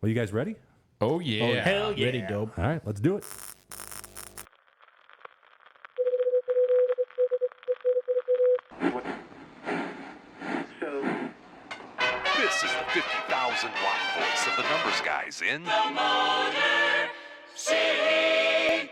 Well, you guys ready? Oh, yeah. Hell yeah. Ready, dope. All right, let's do it. This is the 50,000 watt voice of the numbers guys in the Motor City.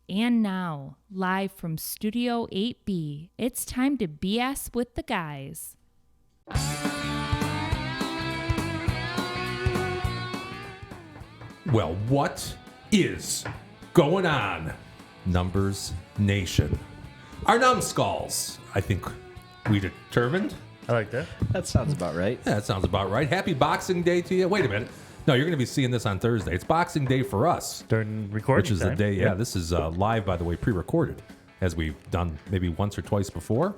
And now, live from Studio 8B, it's time to BS with the guys. Well, what is going on, Numbers Nation? Our numbskulls, I think we determined. I like that. That sounds about right. Yeah, that sounds about right. Happy Boxing Day to you. Wait a minute. No, you're going to be seeing this on Thursday. It's Boxing Day for us. During recording Which is time. the day, yeah, this is live, by the way, pre-recorded, as we've done maybe once or twice before.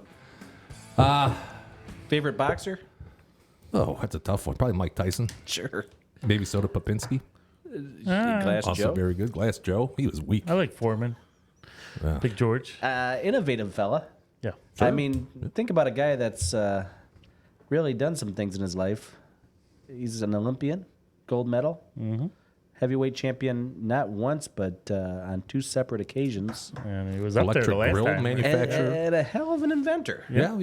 Favorite boxer? Oh, that's a tough one. Probably Mike Tyson. Sure. Maybe Soda Popinski. Glass Also Joe. very good. Glass Joe. He was weak. I like Foreman. Yeah. Big George. Innovative fella. Yeah. I mean, think about a guy that's really done some things in his life. He's an Olympian, gold medal, heavyweight champion not once, but on 2 separate occasions, And he was up there the Electric last grill time. manufacturer. and a hell of an inventor. Yeah,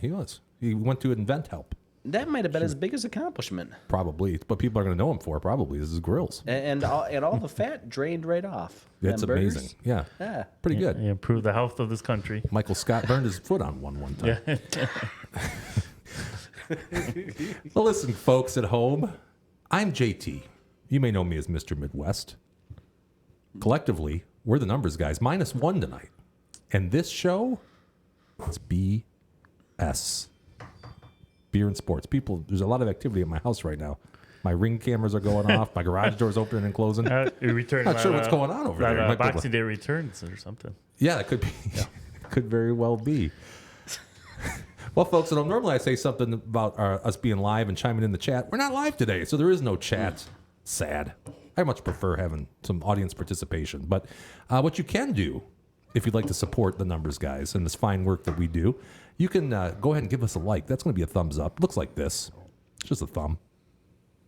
he was. He went to Invent Help, That might have been his biggest accomplishment. probably. But people are going to know him for probably is his grills. And all the fat drained right off. That's Them burgers. amazing. Yeah, Yeah. pretty good. He improved the health of this country. Michael Scott burned his foot on one time. Yeah. Well, listen, folks at home, I'm JT. You may know me as Mr. Midwest. Collectively, we're the numbers guys, -1 tonight. And this show, it's BS. Beer and sports. People, there's a lot of activity at my house right now. My Ring cameras are going off. My garage door's opening and closing. He returned. Not sure what's going on over there. Might be like- Boxing Day returns or something. Yeah, it could be. Could very well be. Well, folks, normally I say something about us being live and chiming in the chat. We're not live today, so there is no chat. Sad. I much prefer having some audience participation. But what you can do, if you'd like to support the numbers guys and this fine work that we do, you can go ahead and give us a like. That's going to be a thumbs up. Looks like this. It's just a thumb.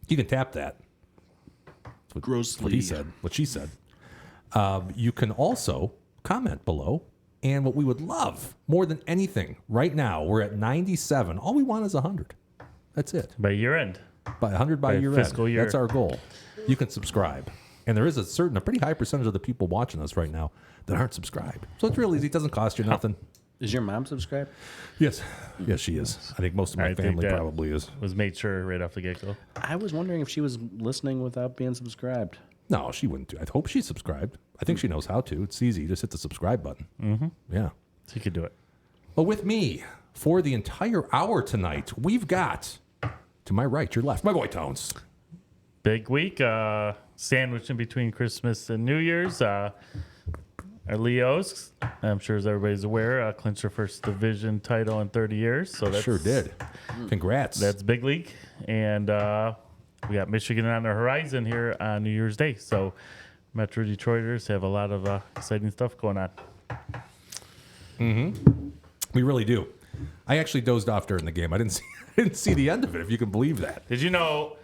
You can tap that. That's what he said. What she said. You can also comment below. And what we would love more than anything right now, we're at 97. All we want is 100. That's it. By year end. By 100 by By year fiscal end. year. That's our goal. You can subscribe. And there is a pretty high percentage of the people watching us right now that aren't subscribed. So it's real easy. It doesn't cost you nothing. Is your mom subscribed? Yes. Yes, she is. I think most of my I think family that probably is. Was made sure right off the get-go. I was wondering if she was listening without being subscribed. No, she wouldn't do. I hope she's subscribed. I think she knows how to. It's easy. You just hit the subscribe button. Mm-hmm. Yeah. So you could do it. Well, with me for the entire hour tonight, we've got, to my right, your left, my boy Tones. Big week. Sandwich in between Christmas and New Year's. Our Leos, I'm sure as everybody's aware, clinched their first division title in 30 years. So that's, Sure did. Congrats. That's big league. And we got Michigan on the horizon here on New Year's Day. So Metro Detroiters have a lot of exciting stuff going on. We really do. I actually dozed off during the game. I didn't see the end of it, if you can believe that. Did you know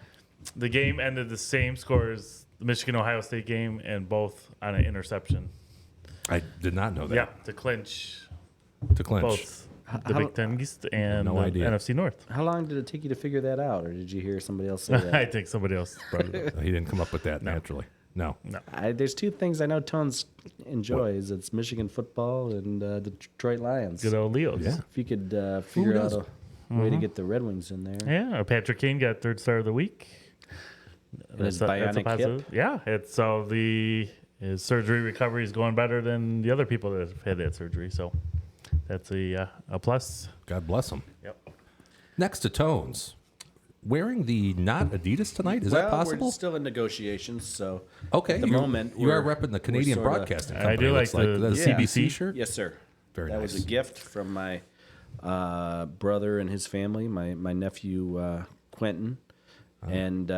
the game ended the same score as the Michigan-Ohio State game and both on an interception? I did not know that. Yeah, to clinch To clinch. both the Big Ten East and No the idea. NFC North. How long did it take you to figure that out, or did you hear somebody else say that? I think somebody else brought it up. He didn't come up with that naturally. No. There's 2 things I know Tones enjoys. It's Michigan football and the Detroit Lions. Good old Leos. Yeah. If you could figure out doesn't? a way to get the Red Wings in there. Yeah, Patrick Kane got third star of the week. His bionic hip. Yeah, it's so his surgery recovery is going better than the other people that have had that surgery. So that's a plus. God bless him. Yep. Next to Tones, wearing the not Adidas tonight? Is that possible? We're still in negotiations, so Okay, at the moment you are we're- repping the we're Canadian sorta- Broadcasting I Company. do it like looks like. the- Is that a Yeah. CBC shirt? Yes, sir. Very that nice. was a gift from my brother and his family, my nephew Quentin, and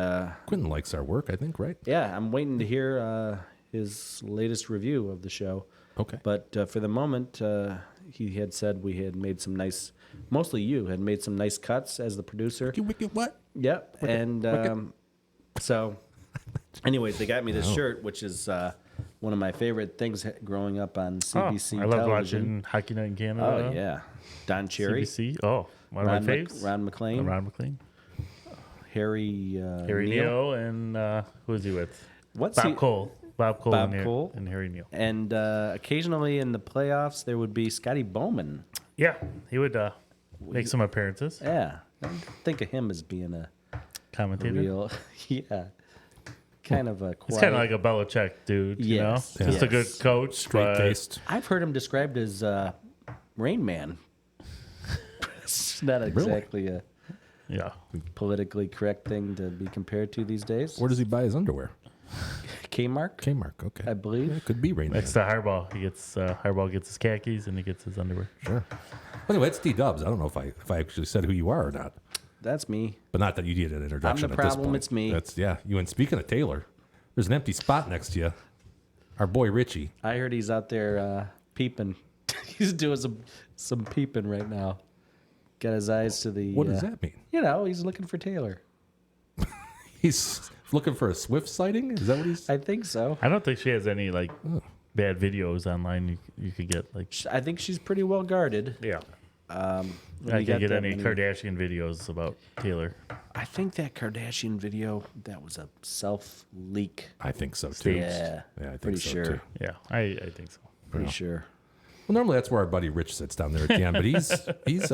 Quentin likes our work, I think, right? yeah, I'm waiting to hear his latest review of the show. Okay. But for the moment, he had said we had made some nice. Mostly you had made some nice cuts as the producer. You wicked what? Yep. And so, anyways, they got me this shirt, which is one of my favorite things growing up on CBC I love television. watching Hockey Night in Canada. Oh yeah, Don Cherry, CBC. Oh, one of my faves. Ron McLean, Ron McLean. Harry Harry Neal. Neal and who is he with? What's Bob he? Cole. Bob Cole, Bob and, Cole. and Harry Neal. And occasionally in the playoffs, there would be Scotty Bowman. Yeah, he would make some appearances. Yeah, I think of him as being a Commentator. real, yeah, kind of a quiet. He's kind of like a Belichick dude, you know? Yes, Just a yes. good coach. Straight faced. I've heard him described as Rain Man. It's not exactly a Yeah. politically correct thing to be compared to these days. Where does he buy his underwear? Kmark, Kmark, okay. I believe. Yeah, could be Rain Man. Next to Harbaugh. He gets Harbaugh gets his khakis and he gets his underwear. Sure. Anyway, it's D-Dubs. I don't know if I actually said who you are or not. That's me. But not that you did an introduction I'm the at this problem, point. it's me. That's, yeah, you. And speaking of Taylor, there's an empty spot next to you. Our boy Richie. I heard he's out there peeping. He's doing some peeping right now. Got his eyes to the. What does that mean? You know, he's looking for Taylor. He's looking for a Swift sighting? Is that what he's... I think so. I don't think she has any like bad videos online you could get. Like, I think she's pretty well guarded. yeah. When I you can't got get that any many- Kardashian videos about Taylor. I think that Kardashian video, that was a self leak. I think so, too. Staged. Yeah, Yeah, I think pretty so, sure. too. Yeah, I think so. Pretty sure. Well, normally that's where our buddy Rich sits down there at the end, but he's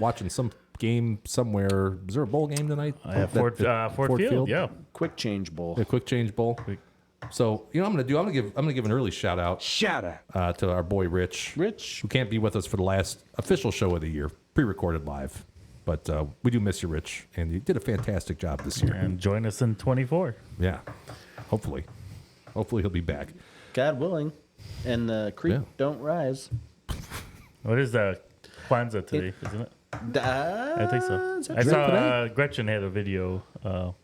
watching some game somewhere. Is there a bowl game tonight? I have Ford Field. Yeah. Quick change bowl. A quick change bowl. So you know, what I'm gonna give an early shout out to our boy Rich, who can't be with us for the last official show of the year, pre-recorded live. But we do miss you, Rich, and you did a fantastic job this year. And join us in 24. Yeah, hopefully he'll be back. God willing. And the creek Yeah. don't rise. What is Kwanzaa today, isn't it? I think so. I true? saw Gretchen had a video Oh,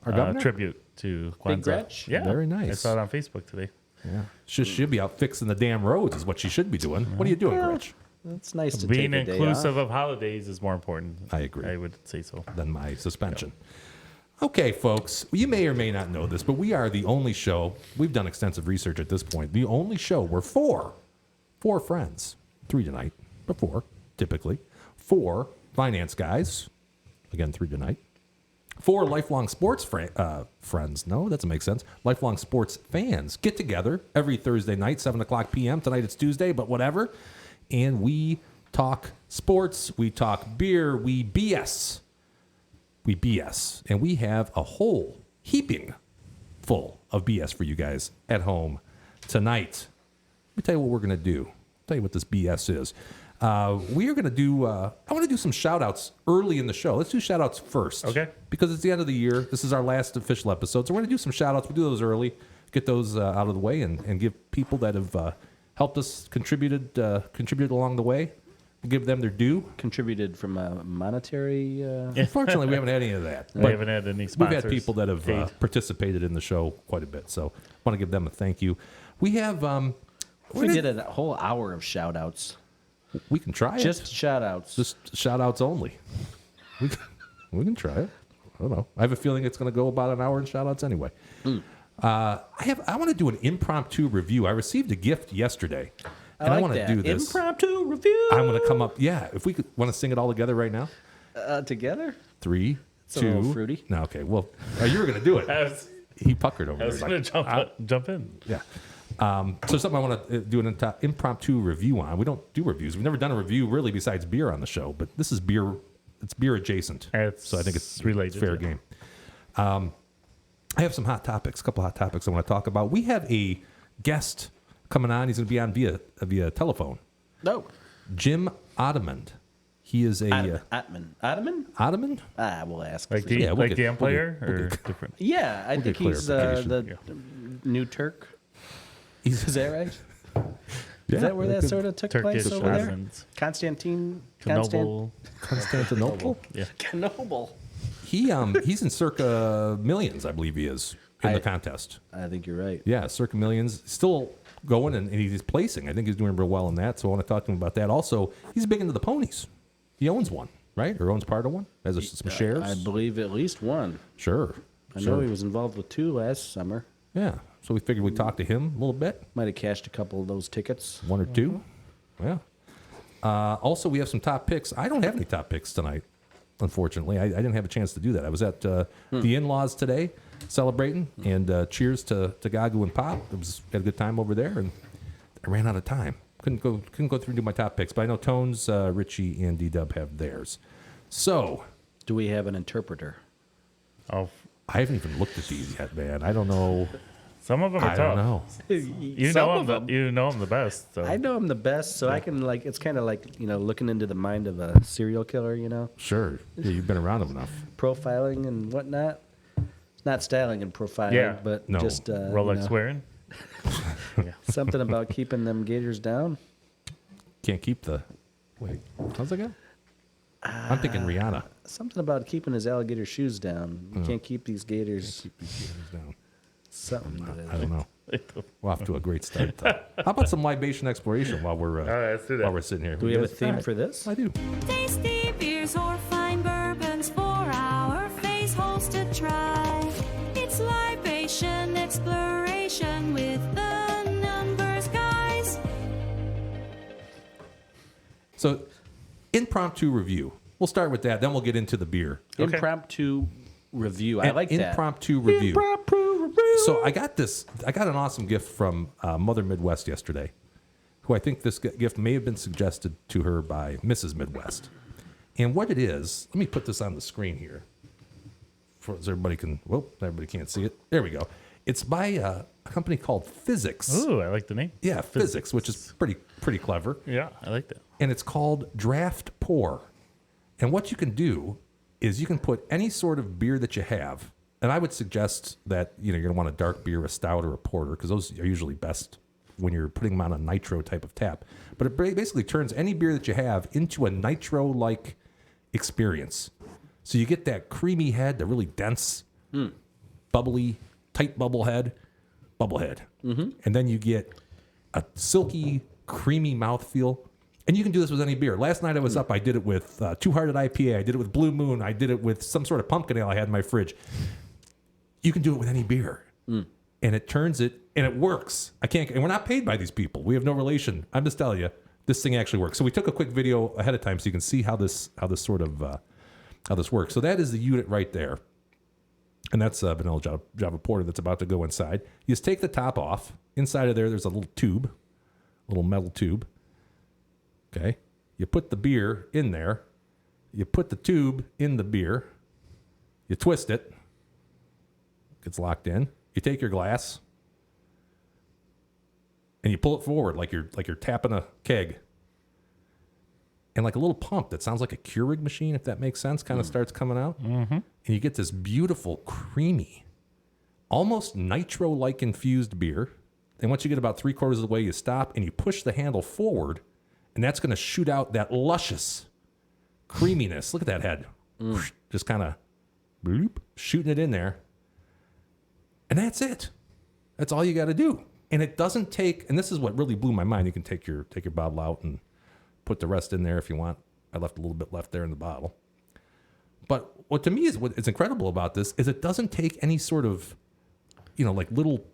our governor. tribute to Kwanzaa. Big Gretch? Yeah. Very nice. I saw it on Facebook today. Yeah, she'll be out fixing the damn roads. Is what she should be doing. What are you doing, Rich? It's nice to Being take a day inclusive off. of holidays is more important. I agree. I would say so. Than my suspension. Okay, folks, you may or may not know this, but we are the only show, we've done extensive research at this point, the only show where four friends, 3 tonight, but 4, typically, 4 finance guys, again, 3 tonight, 4 lifelong sports friends, no, that doesn't make sense, lifelong sports fans get together every Thursday night, 7 o'clock p.m., tonight it's Tuesday, but whatever, and we talk sports, we talk beer, we BS. And we have a whole heaping full of BS for you guys at home tonight. Let me tell you what we're going to do. Tell you what this BS is. We are going to do, I want to do some shout outs early in the show. Let's do shout outs first. Okay. Because it's the end of the year. This is our last official episode. So we're going to do some shout outs. We'll do those early, get those out of the way, and give people that have helped us, contributed along the way. Give them their due. Contributed from a monetary. Unfortunately, we haven't had any of that. We haven't had any We've sponsors. had people that have paid. participated in the show quite a bit, so I want to give them a thank you. We have We did a whole hour of shout outs. we can try Just it. shout outs. Just shout outs only. We can try it. I don't know. I have a feeling it's going to go about an hour in shout outs anyway. I want to do an impromptu review. I received a gift yesterday. And I like want to that. do this. Impromptu review. I'm going to come up. Yeah, if we want to sing it all together right now. Together? 3, a 2. little fruity. No, okay. Well, you were going to do it. He puckered over I there. was going to jump in. Yeah. So something I want to do an impromptu review on. We don't do reviews. We've never done a review really besides beer on the show, but this is beer. It's beer adjacent. It's so I think it's related, fair yeah. game. I have some hot topics, a couple hot topics I want to talk about. We have a guest coming on. He's going to be on via telephone. No. Jim Ottomond. He is a Ottoman? Ottoman. We'll ask. Like the Yeah, we'll get- the Empire we'll or get- different? Yeah, I think get he's the new Turk. He's Is that right? yeah, Is that where that could- sort of took Turkish place over there? Ottomans. Constantinople. Constantinople. Yeah. Noble. He's in Circa Millions, I believe he is in the contest. I think you're right. Yeah, Circa Millions, still going and he's placing. I think he's doing real well in that. So I want to talk to him about that. Also, he's big into the ponies. He owns one, right? Or owns part of one? Has some shares? I believe at least one. Sure. I know he was involved with 2 last summer. Yeah. So we figured we'd talk to him a little bit. Might have cashed a couple of those tickets. 1 or 2. Yeah. Also, we have some top picks. I don't have any top picks tonight, unfortunately. I didn't have a chance to do that. I was at the in-laws today celebrating, and cheers to Gagu and Pop. Had a good time over there, and I ran out of time. Couldn't go through and do my top picks, but I know Tones, Richie, and D-Dub have theirs. So, Do we have an interpreter? Oh, I haven't even looked at these yet, man. I don't know. some of them are I tough. don't know. You Some know of them. You know them the best. So. I know him the best, so I can it's kind of like looking into the mind of a serial killer. Sure. Yeah, you've been around him enough. Profiling and whatnot. It's not styling and profiling, Yeah. but No. just Rolex wearing. something about keeping them gators down. Can't keep the... Wait, how's that go? I'm thinking Rihanna. Something about keeping his alligator shoes down. You can't keep these gators. Keep these gators down. Something. I don't know. We're off to a great start. How about some libation exploration while we're let's do that. while we're sitting here? Do we have a theme for this? I do. Tasty beers or fine bourbons for our face holes to try. It's libation exploration with the numbers guys. So, impromptu review. We'll start with that. Then we'll get into the beer. Okay. Impromptu review. I like that. Impromptu review. So I got an awesome gift from Mother Midwest yesterday, who I think this gift may have been suggested to her by Mrs. Midwest. And what it is, let me put this on the screen here, so everybody can't see it. There we go. It's by a company called Fizzics. Ooh, I like the name. Yeah, Fizzics, which is pretty clever. Yeah, I like that. And it's called DraftPour. And what you can do is you can put any sort of beer that you have. And I would suggest that you're going to want a dark beer, a stout, or a porter, because those are usually best when you're putting them on a nitro type of tap. But it basically turns any beer that you have into a nitro-like experience. So you get that creamy head, the really dense, bubbly, tight bubble head. Mm-hmm. And then you get a silky, creamy mouthfeel. And you can do this with any beer. Last night I was up, I did it with Two Hearted IPA, I did it with Blue Moon, I did it with some sort of pumpkin ale I had in my fridge. You can do it with any beer. And it turns it, and it works. And we're not paid by these people. We have no relation. I'm just telling you, this thing actually works. So we took a quick video ahead of time so you can see how this works. So that is the unit right there. And that's a vanilla Java Porter that's about to go inside. You just take the top off. Inside of there's a little tube, a little metal tube. Okay. You put the beer in there. You put the tube in the beer. You twist it. Gets locked in. You take your glass and you pull it forward like you're tapping a keg. And like a little pump that sounds like a Keurig machine, if that makes sense, kind of starts coming out. Mm-hmm. And you get this beautiful, creamy, almost nitro-like infused beer. And once you get about 3/4 of the way, you stop and you push the handle forward, and that's going to shoot out that luscious creaminess. Look at that head. Just kind of shooting it in there. And that's it. That's all you got to do. And it doesn't take, and this is what really blew my mind. You can take your bottle out and put the rest in there if you want. I left a little bit left there in the bottle. But what to me is what is incredible about this is it doesn't take any sort of, like little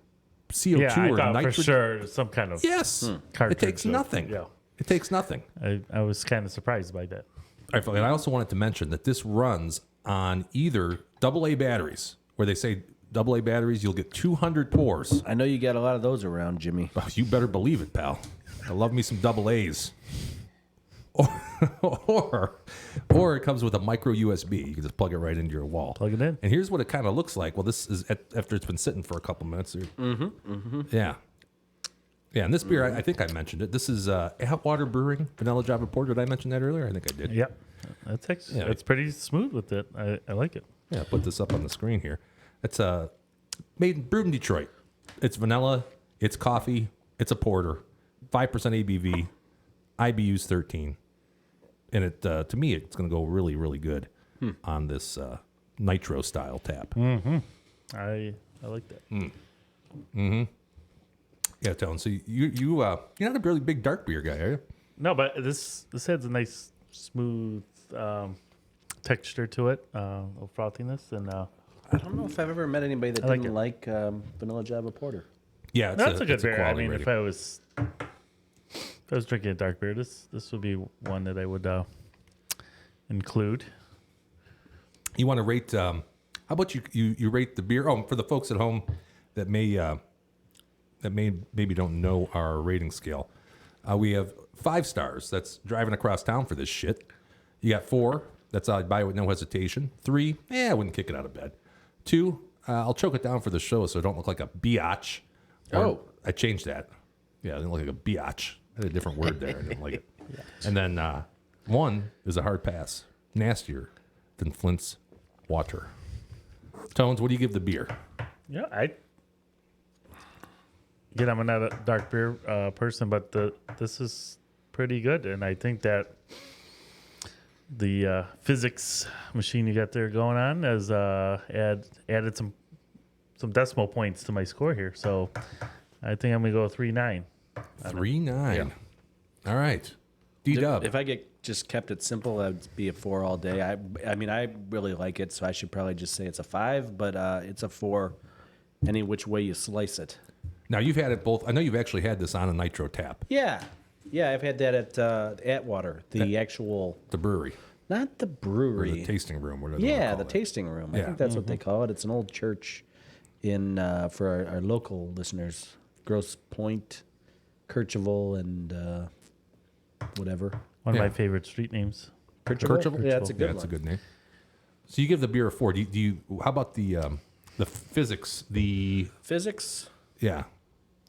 CO2 Yeah, I or thought nitrogen. for sure some kind of Yes. cartridge It takes of- nothing. Yeah. It takes nothing. I was kind of surprised by that. All right, and I also wanted to mention that this runs on either AA batteries, where they say AA batteries, you'll get 200 pours. I know you got a lot of those around, Jimmy. Oh, you better believe it, pal. I love me some AA's. Or it comes with a micro USB. You can just plug it right into your wall. Plug it in. And here's what it kind of looks like. Well, this is after it's been sitting for a couple minutes. Yeah. Yeah, and this beer, I think I mentioned it. This is Atwater Brewing Vanilla Java Porter. Did I mention that earlier? I think I did. Yep. That's pretty smooth with it. I like it. Yeah, put this up on the screen here. It's brewed in Detroit. It's vanilla. It's coffee. It's a porter. 5% ABV. IBU's 13. And it to me, it's going to go really, really good on this nitro style tap. I like that. Yeah, Tone. So you're not a really big dark beer guy, are you? No, but this has a nice smooth texture to it, a little frothiness, and I don't know if I've ever met anybody that like didn't it. like Vanilla Java Porter. Yeah, that's a good it's beer. I quality mean, rating. if I was drinking a dark beer, this would be one that I would include. You want to rate? How about you rate the beer? Oh, for the folks at home that maybe don't know our rating scale, we have 5 stars. That's driving across town for this shit. You got 4. That's I'd buy it with no hesitation. 3, I wouldn't kick it out of bed. 2, I'll choke it down for the show so I don't look like a biatch. Oh. I changed that. Yeah, I didn't look like a biatch. I had a different word there. I didn't like it. And then 1 is a hard pass. Nastier than Flint's water. Tones, what do you give the beer? Yeah, I'm not a dark beer person, but this is pretty good, and I think that the physics machine you got there going on has added some decimal points to my score here. So I think I'm gonna go 3.9. 3.9. All right. D-Dub. If I just kept it simple, I'd be a 4 all day. I mean, I really like it, so I should probably just say it's a 5, but it's a 4 any which way you slice it. Now, you've had it both. I know you've actually had this on a nitro tap, Yeah, I've had that at Atwater, the actual, the brewery, not the or brewery. the tasting room. Whatever they Yeah, wanna the call it. tasting room. I Yeah. think that's what they call it. It's an old church in for our local listeners, Grosse Pointe, Kercheval, and whatever. One of Yeah. my favorite street names. Kercheval? Yeah, that's a good That's a one. good name. So you give the beer a 4. Do you how about the physics? Physics. Yeah. You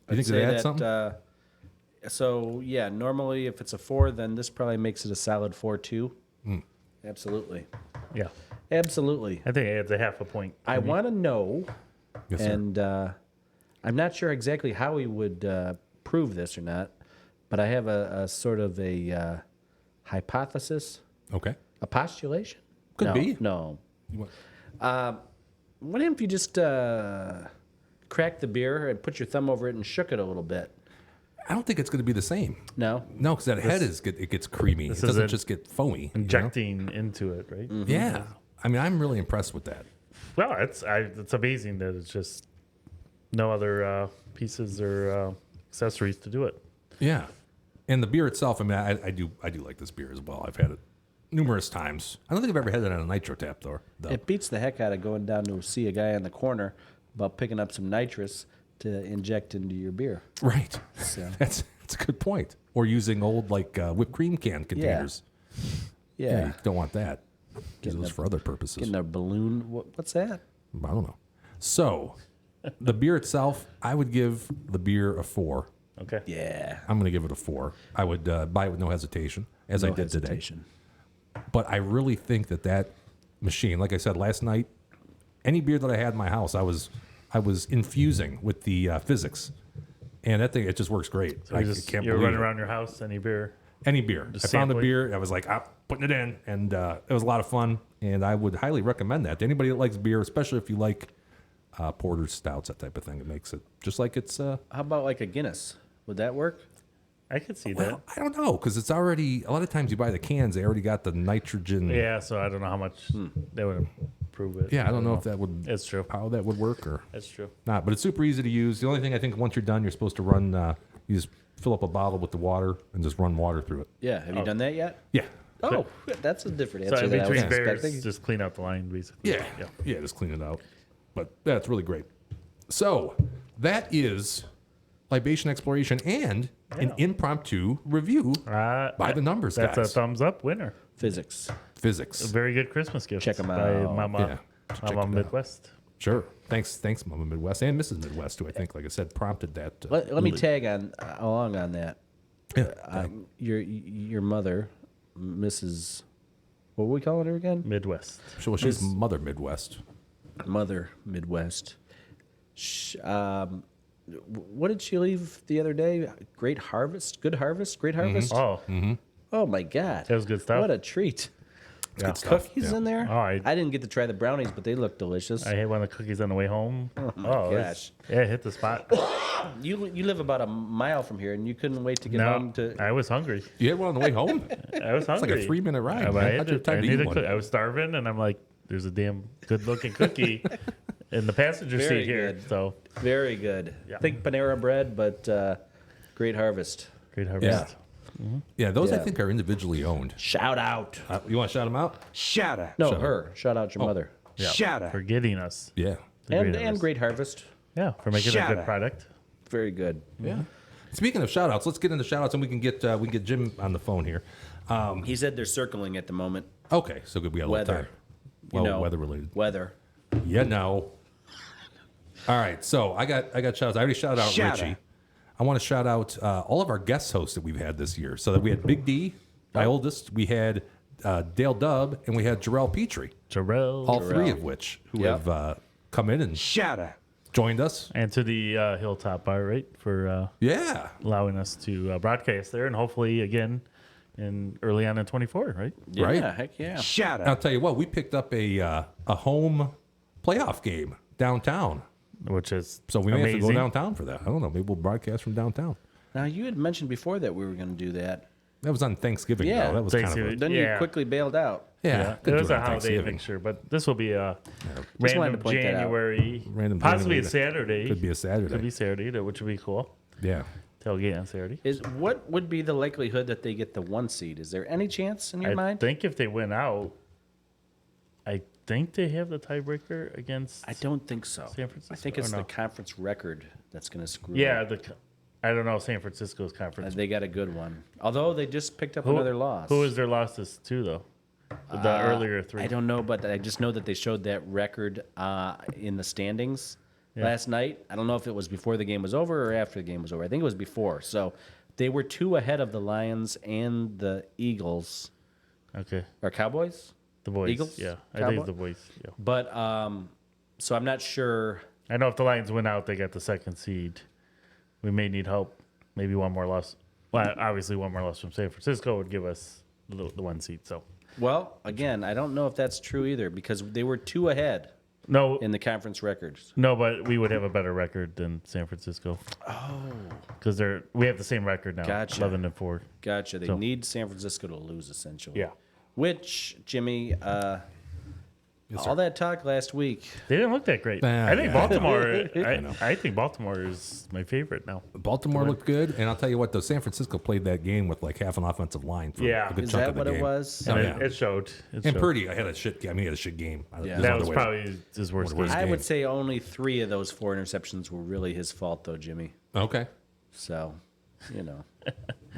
I'd think say it adds that, something? So yeah, normally if it's a 4, then this probably makes it a solid 4 too. Absolutely, Yeah, absolutely. I think it adds a half a point. I want to know, Yes, sir. and I'm not sure exactly how we would prove this or not, but I have a sort of a hypothesis, Okay. a postulation. Could No, be. No. What- What if you just cracked the beer and put your thumb over it and shook it a little bit? I don't think it's going to be the same. No. No, because that head it gets creamy. It this doesn't is just get foamy. you know? Injecting into it, right? Yeah. I mean, I'm really impressed with that. Well, it's amazing that it's just no other pieces or accessories to do it. Yeah. And the beer itself, I mean, I do like this beer as well. I've had it numerous times. I don't think I've ever had it on a nitro tap though. It beats the heck out of going down to see a guy in the corner about picking up some nitrous to inject into your beer. Right. So. That's a good point. Or using old like whipped cream can containers. Yeah. You don't want that. Use Getting those a- for other purposes. Getting a balloon. What's that? I don't know. So, the beer itself, I would give the beer a 4. Okay. Yeah. I'm going to give it a 4. I would buy it with no hesitation, as I No did hesitation. today. But I really think that machine, like I said last night, any beer that I had in my house, I was infusing with the physics, and that thing it just works great. So I you're can't running believe it. around your house, any beer. Any beer. I Just found a sampling. beer. I was like, I'm putting it in, and it was a lot of fun. And I would highly recommend that to anybody that likes beer, especially if you like porters, stouts, that type of thing. It makes it just like it's. How about like a Guinness? Would that work? I could see Well, I don't know because it's already. A lot of times you buy the cans, they already got the nitrogen. that. Yeah, so I don't know how much they would improve it. Yeah, I don't know if that would. It's true. How that would work or That's true. not, but it's super easy to use. The only thing I think once you're done, you're supposed to run. You just fill up a bottle with the water and just run water through it. Yeah. Have you done that yet? Yeah. Oh, that's a different So answer in than I was between beers, expecting. just clean out the line, basically. Yeah, just clean it out. But that's really great. So that is libation exploration and an impromptu review by the numbers That's guys. a thumbs up winner. Physics. Physics. A very good Christmas gift. Check 'em by out. Mama, Yeah, check it Mama out. Midwest. Sure. Thanks, Mama Midwest and Mrs. Midwest, who I think, like I said, prompted that. Let me tag along on that. Yeah. Your mother, Mrs. What were we calling her again? Midwest. Well, she's Mother Midwest. Mother Midwest. What did she leave the other day? Great harvest, good harvest, great harvest. Oh, Oh my God, that was good stuff. What a treat! Good stuff. Cookies Yeah. in there. Oh, I didn't get to try the brownies, but they look delicious. I had one of the cookies on the way home. Oh gosh. Yeah, it hit the spot. You live about a mile from here, and you couldn't wait to get No, home to. I was hungry. You had one on the way home? I was It's like hungry. a 3-minute ride. I, man. had How'd you have time I to needed eat one? I was starving, and I'm like, "There's a damn good-looking cookie in the passenger Very seat here." good. So Very good. Yeah. Think Panera bread, but great harvest. great harvest. Yeah, those I Yeah. think are individually owned. Shout out. You want to shout them out? No, Shout her. Shout out your mother. Yeah, for getting us. Yeah. the And harvest. great harvest. Yeah, for making a good product. Very good. Yeah. Speaking of shout outs, let's get into shout outs and we can get Jim on the phone here. He said they're circling at the moment. Okay, so good. We got a little Weather. time. Well, know, weather related. Weather. Yeah, no. All right, so I got shout outs. I already shouted out Richie. I want to shout out all of our guest hosts that we've had this year. So that we had Big D, my oldest. We had Dale Dubb, and we had Jarrell Petrie. Jarrell. All three of which who Yep. have come in and joined us. And to the Hilltop Bar, right, for Yeah. allowing us to broadcast there, and hopefully again in early on in 24, right? Yeah, Right. heck yeah. And I'll tell you what, we picked up a home playoff game downtown. Which is So we may have to go amazing. downtown for that. I don't know. Maybe we'll broadcast from downtown. Now, you had mentioned before that we were going to do that. That was on Thanksgiving, Yeah. though. That was kind of a, Thanksgiving. Then Yeah. you quickly bailed out. yeah. It couldn't was do it a on holiday Thanksgiving. mixture, but this will be a Just wanted to random point that out. January, Random possibly January. a Saturday. Could be a Saturday. Could be Saturday, which would be cool. Yeah. Tailgate on Saturday. What would be the likelihood that they get the 1 seed? Is there any chance in your I mind? think if they win out, I think they have the tiebreaker against. I don't think so. San Francisco, I think or it's no? the conference record that's going to screw Yeah, up. I don't know San Francisco's conference. They got a good one. Although they just picked up another loss. Who is their losses to though? The earlier three. I don't know, but I just know that they showed that record in the standings last night. I don't know if it was before the game was over or after the game was over. I think it was before. So they were 2 ahead of the Lions and the Eagles Okay, or Cowboys. the boys. Eagles? Yeah, I Cowboy? think it's the boys. Yeah, But so I'm not sure. I know if the Lions win out, they got the second seed. We may need help. Maybe one more loss. Well, obviously one more loss from San Francisco would give us the 1 seed. So Well, again, I don't know if that's true either because they were 2 ahead no, in the conference records. no, but we would have a better record than San Francisco. Oh, because we have the same record now. Gotcha. 11-4. Gotcha. They So- need San Francisco to lose essentially. Yeah. Which, Jimmy, all that talk last week. They didn't look that great. Ah, I think yeah. Baltimore. know. I think Baltimore is my favorite now. Baltimore looked good. And I'll tell you what, though, San Francisco played that game with like half an offensive line for Yeah. a good Is chunk that of the what it game. was? Oh, And yeah. it showed. It And showed. Purdy, he had a shit game. Yeah. There's That no was other way. probably his worst Worst game. I game. would say only 3 of those 4 interceptions were really his fault, though, Jimmy. Okay. So, you know.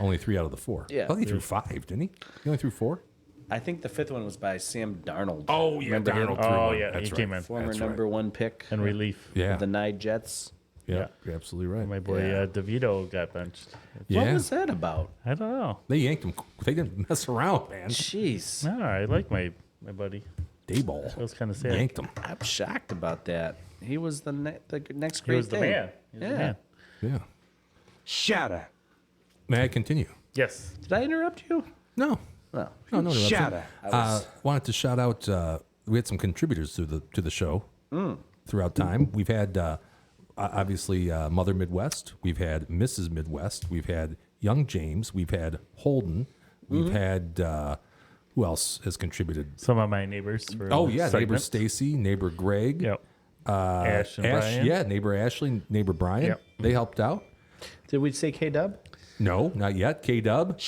Only 3 out of the 4. Yeah. I thought he threw 5, didn't he? He only threw 4? I think the 5th one was by Sam Darnold. Oh, yeah. Remember him? Darnold threw Oh one. yeah, That's he right. came in Former That's number 1 pick in relief. Yeah. of the Nye Jets. Yeah. You're absolutely right. My boy Yeah. DeVito got benched. Yeah. What was that about? I don't know. They yanked him. They didn't mess around, man. Jeez. No, I like my buddy. Dayball. That was kind of sad. Yanked him. I'm shocked about that. He was the next He great was the thing. man. He was the Yeah. man. Yeah. May I continue? Yes. Did I interrupt you? No. No. No interruption. Wanted to shout out. We had some contributors to the show throughout time. We've had obviously Mother Midwest. We've had Mrs. Midwest. We've had Young James. We've had Holden. We've had who else has contributed? Some of my neighbors. For Oh the yeah, neighbor segment. Stacy, neighbor Greg. Yep. Ash and Brian. Yeah, neighbor Ashley, neighbor Brian. Yep. They helped out. Did we say K-Dub? No, not yet. K Dub.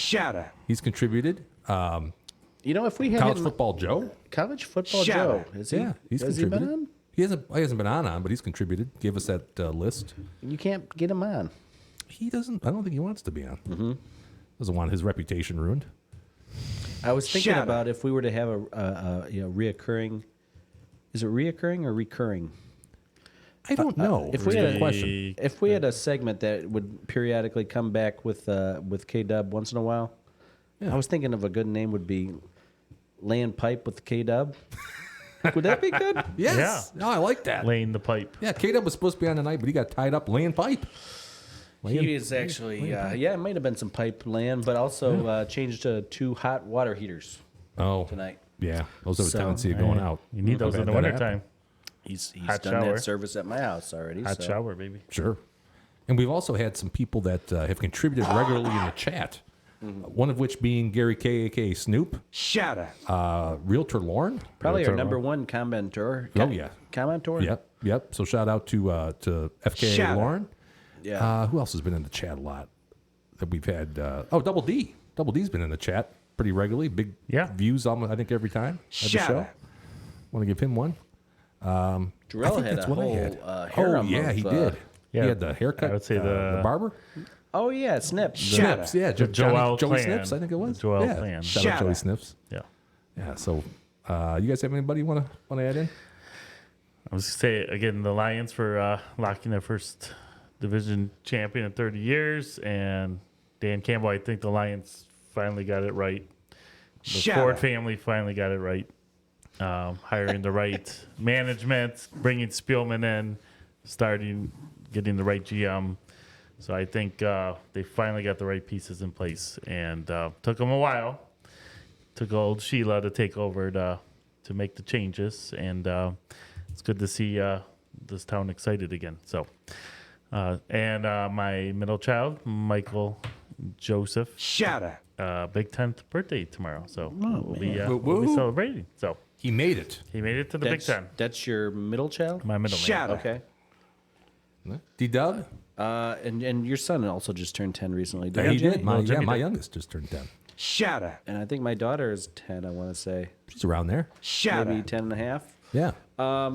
He's contributed. You know, if we had College him- Football Joe. College Football Joe, is he? Yeah, he's has he contributed. been on? He hasn't been on, but he's contributed. Gave us that list. You can't get him on. He doesn't. I don't think he wants to be on. Doesn't want his reputation ruined. I was thinking about if we were to have a reoccurring. Is it reoccurring or recurring? I don't know. If we It's a had good a question. If we had a segment that would periodically come back with K-Dub once in a while, I was thinking of a good name would be Laying Pipe with K-Dub. Would that be good? Yes. No, I like that. Laying the pipe. Yeah, K-Dub was supposed to be on tonight, but he got tied up laying pipe. He is actually, it might have been some pipe land, but also changed to 2 hot water heaters Oh, tonight. yeah. Those have a So, tendency of going Hey, out. You need those in the That wintertime. happened. He's Hot done shower. that service at my house already. Hot so. shower, baby. Sure. And we've also had some people that have contributed regularly in the chat. One of which being Gary K, aka Snoop. Shut up. Realtor Lauren. Probably Realtor our number one commenter. Oh, yeah. Commentor? Yep. So shout out to FKA Shout out. Lauren. Yeah. Who else has been in the chat a lot that we've had? Double D. Double D's been in the chat pretty regularly. Big views almost, I think, every time at the Shout show. out. Want to give him one? I Darrell think had that's a what I whole had. harem Yeah, of, he did. yeah, He had the haircut. I would say the barber. Oh, yeah, Snip. Shut Snips. up. Yeah, Joel Joey clan. Snips, I think it was. The Joel yeah. clan. Shout Shut out Joey up. Snips. Yeah. Yeah. So, you guys have anybody you want to add in? I was going to say, again, the Lions for locking their first division champion in 30 years. And Dan Campbell, I think the Lions finally got it right. The Shut Ford up. family finally got it right. Hiring the right management, bringing Spielman in, getting the right GM. So I think they finally got the right pieces in place. And took them a while. Took old Sheila to take over to make the changes. And it's good to see this town excited again. So, and my middle child, Michael Joseph, Shut up. big 10th birthday tomorrow. So we'll be Woo-woo. celebrating. So He made it. he made it to the Big Ten. That's your middle child? My middle Shut man. up. Okay. D-Dub? And your son also just turned 10 recently, didn't He you? did. Jimmy My did. youngest just turned 10. Shut up. And I think my daughter is 10, I want to say. She's around there. Shut Maybe up. 10 and a half. Yeah.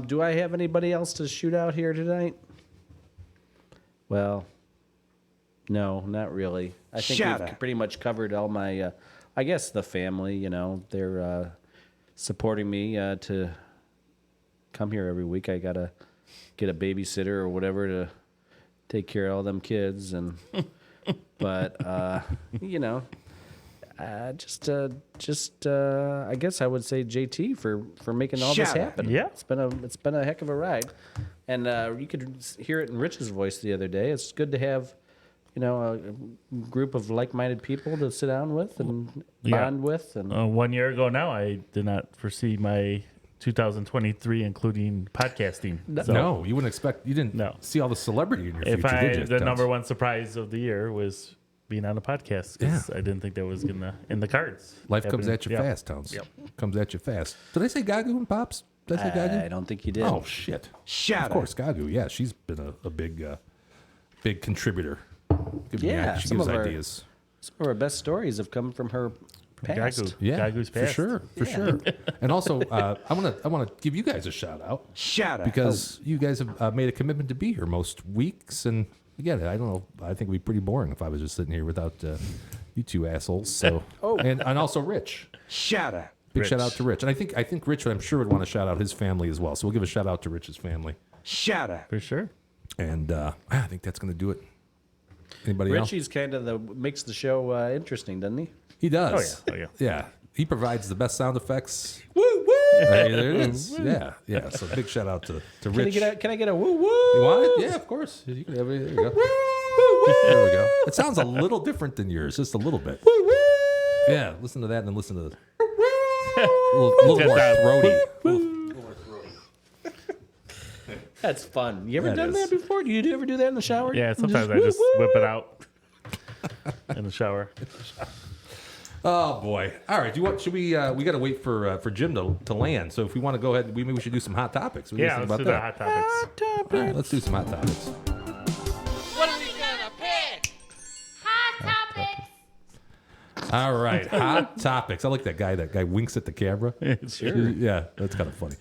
Do I have anybody else to shoot out here tonight? Well, no, not really. I think Shut we've up. pretty much covered all my, I guess the family, they're supporting me to come here every week. I got to get a babysitter or whatever to take care of all them kids. And, but, I guess I would say JT for making all this Shut up. happen. Yeah. It's been a heck of a ride, and you could hear it in Rich's voice the other day. It's good to have, a group of like-minded people to sit down with and Yeah. bond with, and 1 year ago now, I did not foresee my 2023 including podcasting. So No, you wouldn't expect. You didn't No. see all the celebrity in your if future, did you? the Tons? number one surprise of the year was being on a podcast, because I didn't think that was in the cards. Life comes Happening. at you Yeah. fast, Towns. Yep. Comes at you fast. Did I say Gagu and Pops? Did I say Gagu? I don't think he did. Oh shit! Shut Of course, Gagu. Yeah, she's been a big contributor. Yeah, she some gives of our- ideas. Some of our best stories have come from her past. Gagu. Yeah, Gagu's for past. sure, for sure. And also, I want to give you guys a shout out Shut up. because you guys have made a commitment to be here most weeks. And again, I don't know. I think it'd be pretty boring if I was just sitting here without you two assholes. So, and also Rich. Shut up. Big Rich. shout out to Rich. And I think Rich, I'm sure, would want to shout out his family as well. So we'll give a shout out to Rich's family. Shut up. For sure. And I think that's going to do it. Anybody else? Richie's kind of makes the show interesting, doesn't he? He does. Oh, yeah. Yeah. He provides the best sound effects. Woo woo! Hey, there it is. Yeah, yeah. So big shout out to Rich. Can I get a woo woo? You want it? Yeah, of course. You can have it. There you go. There we go. It sounds a little different than yours, just a little bit. Yeah, listen to that and then listen to the little more throaty. That's fun. You ever That done is. that before? Do you ever do that in the shower? Yeah, sometimes Just I just woo-woo? whip it out in the shower. Oh boy! All right, should we? We got to wait for Jim to land. So if we want to go ahead, maybe we should do some hot topics. What do you Yeah, think let's about do the that? hot topics. All right, let's do some hot topics. What are we gonna pick? Hot topics. All right, hot topics. I like that guy. That guy winks at the camera. Sure. Yeah, that's kind of funny.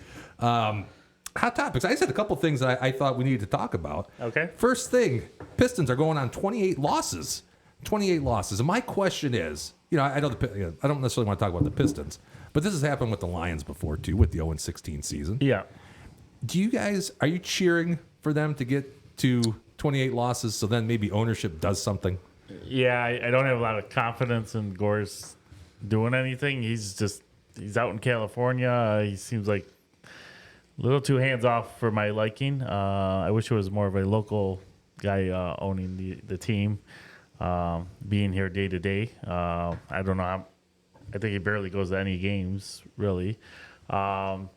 Hot topics. I said a couple things that I thought we needed to talk about. Okay. First thing, Pistons are going on 28 losses. 28 losses. And my question is, I know I don't necessarily want to talk about the Pistons, but this has happened with the Lions before too, with the 0-16 season. Yeah. Are you cheering for them to get to 28 losses? So then maybe ownership does something. Yeah, I don't have a lot of confidence in Gore's doing anything. He's out in California. He seems like a little too hands off for my liking. I wish it was more of a local guy owning the team, being here day to day. I don't know. I think he barely goes to any games, really. And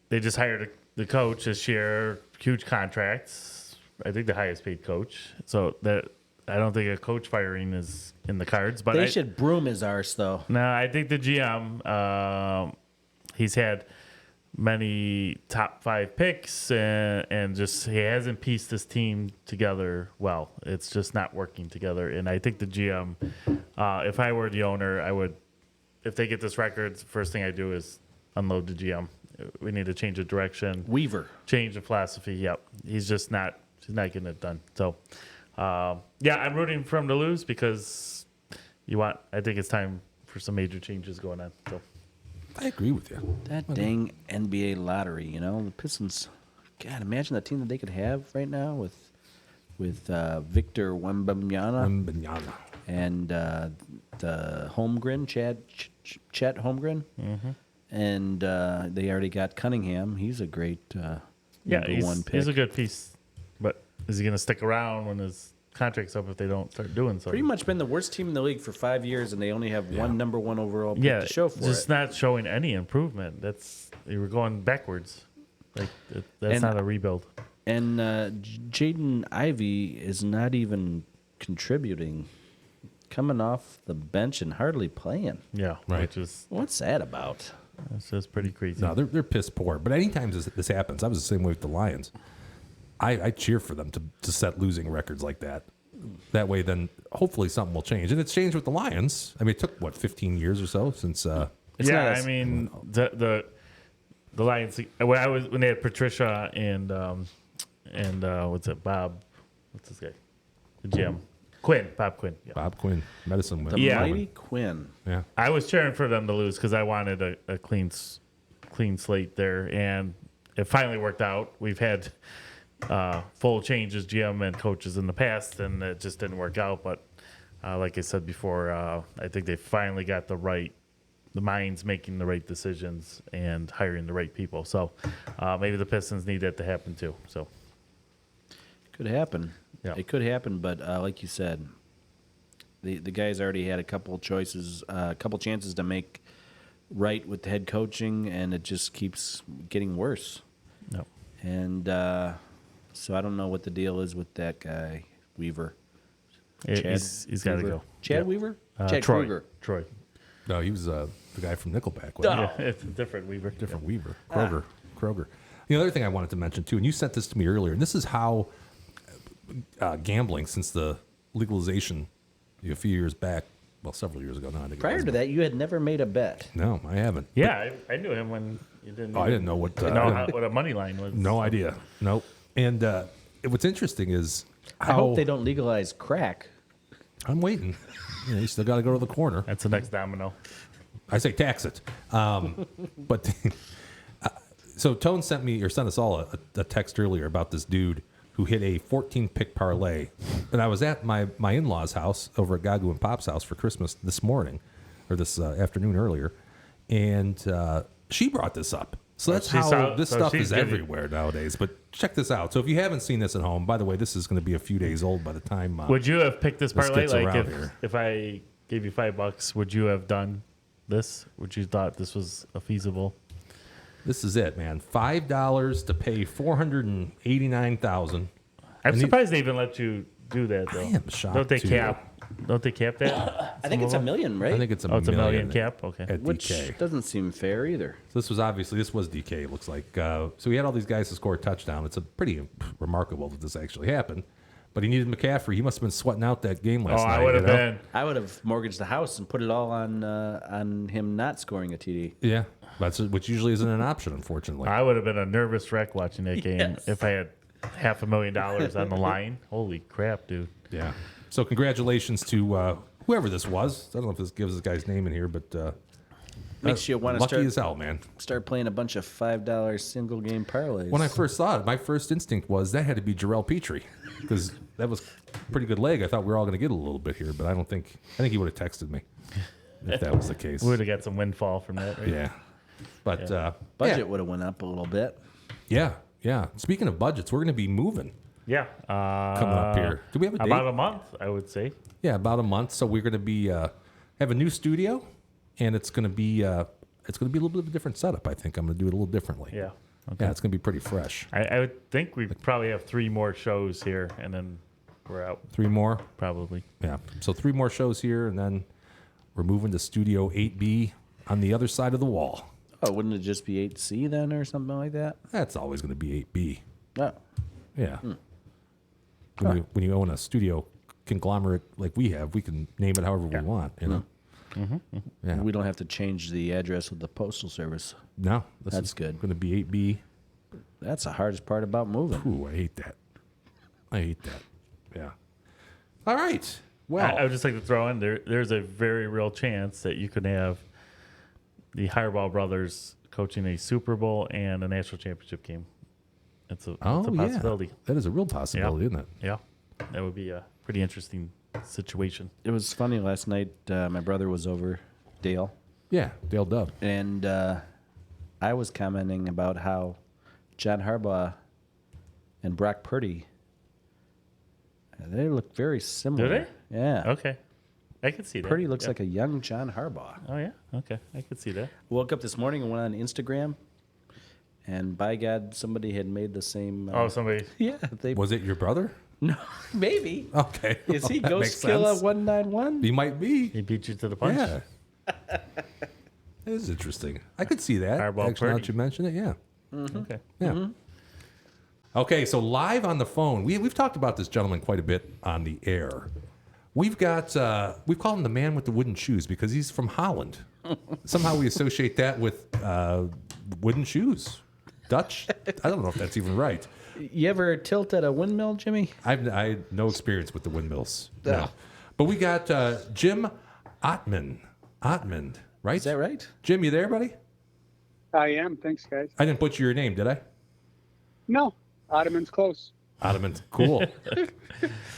they just hired the coach this year, huge contracts. I think the highest paid coach. So that I don't think a coach firing is in the cards. But They should broom his arse, though. No, I think the GM, he's had many top 5 picks and just he hasn't pieced this team together well. It's just not working together. And I think the GM, if I were the owner, I would, if they get this record, the first thing I do is unload the GM. We need to change the direction. Weaver. Change the philosophy. Yep. He's not getting it done. So, yeah, I'm rooting for him to lose because I think it's time for some major changes going on. So. I agree with you. That dang NBA lottery, the Pistons. God, imagine the team that they could have right now with Victor Wembanyama and the Holmgren, Chet Holmgren, and they already got Cunningham. He's a great number 1 pick. He's a good piece, but is he going to stick around when his contract's up if they don't start doing so? Pretty much been the worst team in the league for 5 years, and they only have one number 1 overall pick to show for just it. not showing any improvement. They were going backwards. That's not a rebuild. And Jaden Ivey is not even contributing, coming off the bench and hardly playing. Yeah, Right. Which is What's that about? that's just pretty crazy. No, they're piss poor. But anytime this happens, I was the same way with the Lions. I cheer for them to set losing records like that. That way, then hopefully something will change. And it's changed with the Lions. I mean, it took 15 years or so since. It's yeah, not I mean the Lions when they had Patricia and what's it, Bob? What's this guy? The GM. Bob Quinn. Yeah. Bob Quinn, medicine the win. Yeah. mighty Quinn. Yeah. I was cheering for them to lose because I wanted a clean slate there, and it finally worked out. We've had full changes, GM and coaches in the past, and it just didn't work out. But like I said before, I think they finally got the minds making the right decisions and hiring the right people. So maybe the Pistons need that to happen too. So Could happen. Yeah. It could happen, but like you said, the guys already had a couple chances to make right with the head coaching, and it just keeps getting worse. no. And so I don't know what the deal is with that guy, Weaver. He's got to go. Chad Yeah. Weaver? Chad Troy. Kruger. Troy. No, he was the guy from Nickelback. Oh. Wasn't Yeah, it's a different Weaver. Different Weaver. Kroger. The other thing I wanted to mention, too, and you sent this to me earlier, and this is how gambling since the legalization a few years back, several years ago now. I think Prior to that, you had never made a bet. No, I haven't. Yeah, I knew him when you didn't. I didn't know what. what a money line was. No idea. Nope. And what's interesting is how I hope they don't legalize crack. I'm waiting. You still got to go to the corner. That's the next domino. I say tax it. But so Tone sent us all a text earlier about this dude who hit a 14-pick parlay. And I was at my in-laws' house over at Gagu and Pop's house for Christmas this morning, or this afternoon earlier, and she brought this up. So that's how this stuff is everywhere nowadays. But check this out. So if you haven't seen this at home, by the way, this is going to be a few days old by the time. Would you have picked this parlay? gets Like around here. if I gave you $5, would you have done this? Would you thought this was a feasible? This is it, man. $5 to pay $489,000. I'm surprised they even let you do that though. I am shocked, Don't they too. Don't they cap that? I think it's $1 million, right? I think it's Oh, it's a million cap. Okay. at Which DK. doesn't seem fair either. So this was DK. It looks like. So he had all these guys to score a touchdown. It's a pretty remarkable that this actually happened. But he needed McCaffrey. He must have been sweating out that game last night. I would have been. I would have mortgaged the house and put it all on him not scoring a TD. Yeah, which usually isn't an option, unfortunately. I would have been a nervous wreck watching that game if I had $500,000 on the line. Holy crap, dude! Yeah. So congratulations to whoever this was. I don't know if this gives this guy's name in here, but Makes you want to lucky start as hell, man. playing a bunch of $5 single game parlays. When I first saw it, my first instinct was that had to be Jarrell Petrie because that was a pretty good leg. I thought we were all going to get a little bit here, but I think he would have texted me if that was the case. We would have got some windfall from that, right? Yeah. But budget would have went up a little bit. Yeah. Speaking of budgets, we're going to be moving Yeah. coming up here. Do we have a date? About a month, I would say. Yeah, about a month. So we're going to be have a new studio, and it's going to be a little bit of a different setup. I think I'm going to do it a little differently. Yeah. Okay. Yeah, it's going to be pretty fresh. I would think we probably have 3 more shows here, and then we're out. 3 more. Probably. Yeah. So 3 more shows here, and then we're moving to Studio 8B on the other side of the wall. Oh, wouldn't it just be 8C then or something like that? That's always going to be 8B. Oh. Yeah. When you own a studio conglomerate like we have, we can name it however we want, you know? Yeah. We don't have to change the address with the postal service. No, this That's is good. going to be 8B. That's the hardest part about moving. Ooh, I hate that. Yeah. All right. Well, I would just like to throw in there's a very real chance that you could have the Hireball brothers coaching a Super Bowl and a national championship game. It's a possibility. Yeah. That is a real possibility, isn't it? Yeah. That would be a pretty interesting situation. It was funny last night. My brother was over, Dale, Yeah, Dale Dub. and I was commenting about how John Harbaugh and Brock Purdy, they look very similar. Do they? Yeah. Okay. I could see that. Purdy looks Yeah. like a young John Harbaugh. Oh, yeah? Okay. I could see that. Woke up this morning and went on Instagram, and by God, somebody had made the same. Oh, somebody. Yeah, they Was it your brother? no, maybe. Okay. Is he That makes Ghost sense. Killer 191? He might be. He beat you to the punch. Yeah. That is interesting. I could see that. Hardball Actually, now Purdy. that you mention it, yeah. Okay. Yeah. Okay, so live on the phone, we've talked about this gentleman quite a bit on the air. We've got we've called him the man with the wooden shoes because he's from Holland. Somehow we associate that with wooden shoes, Dutch. I don't know if that's even right. You ever tilt at a windmill, Jimmy? I had no experience with the windmills. No. But we got Jim Ottman, right? Is that right? Jim, you there, buddy? I am. Thanks, guys. I didn't butcher your name, did I? No, Ottoman's close. Ottoman, cool.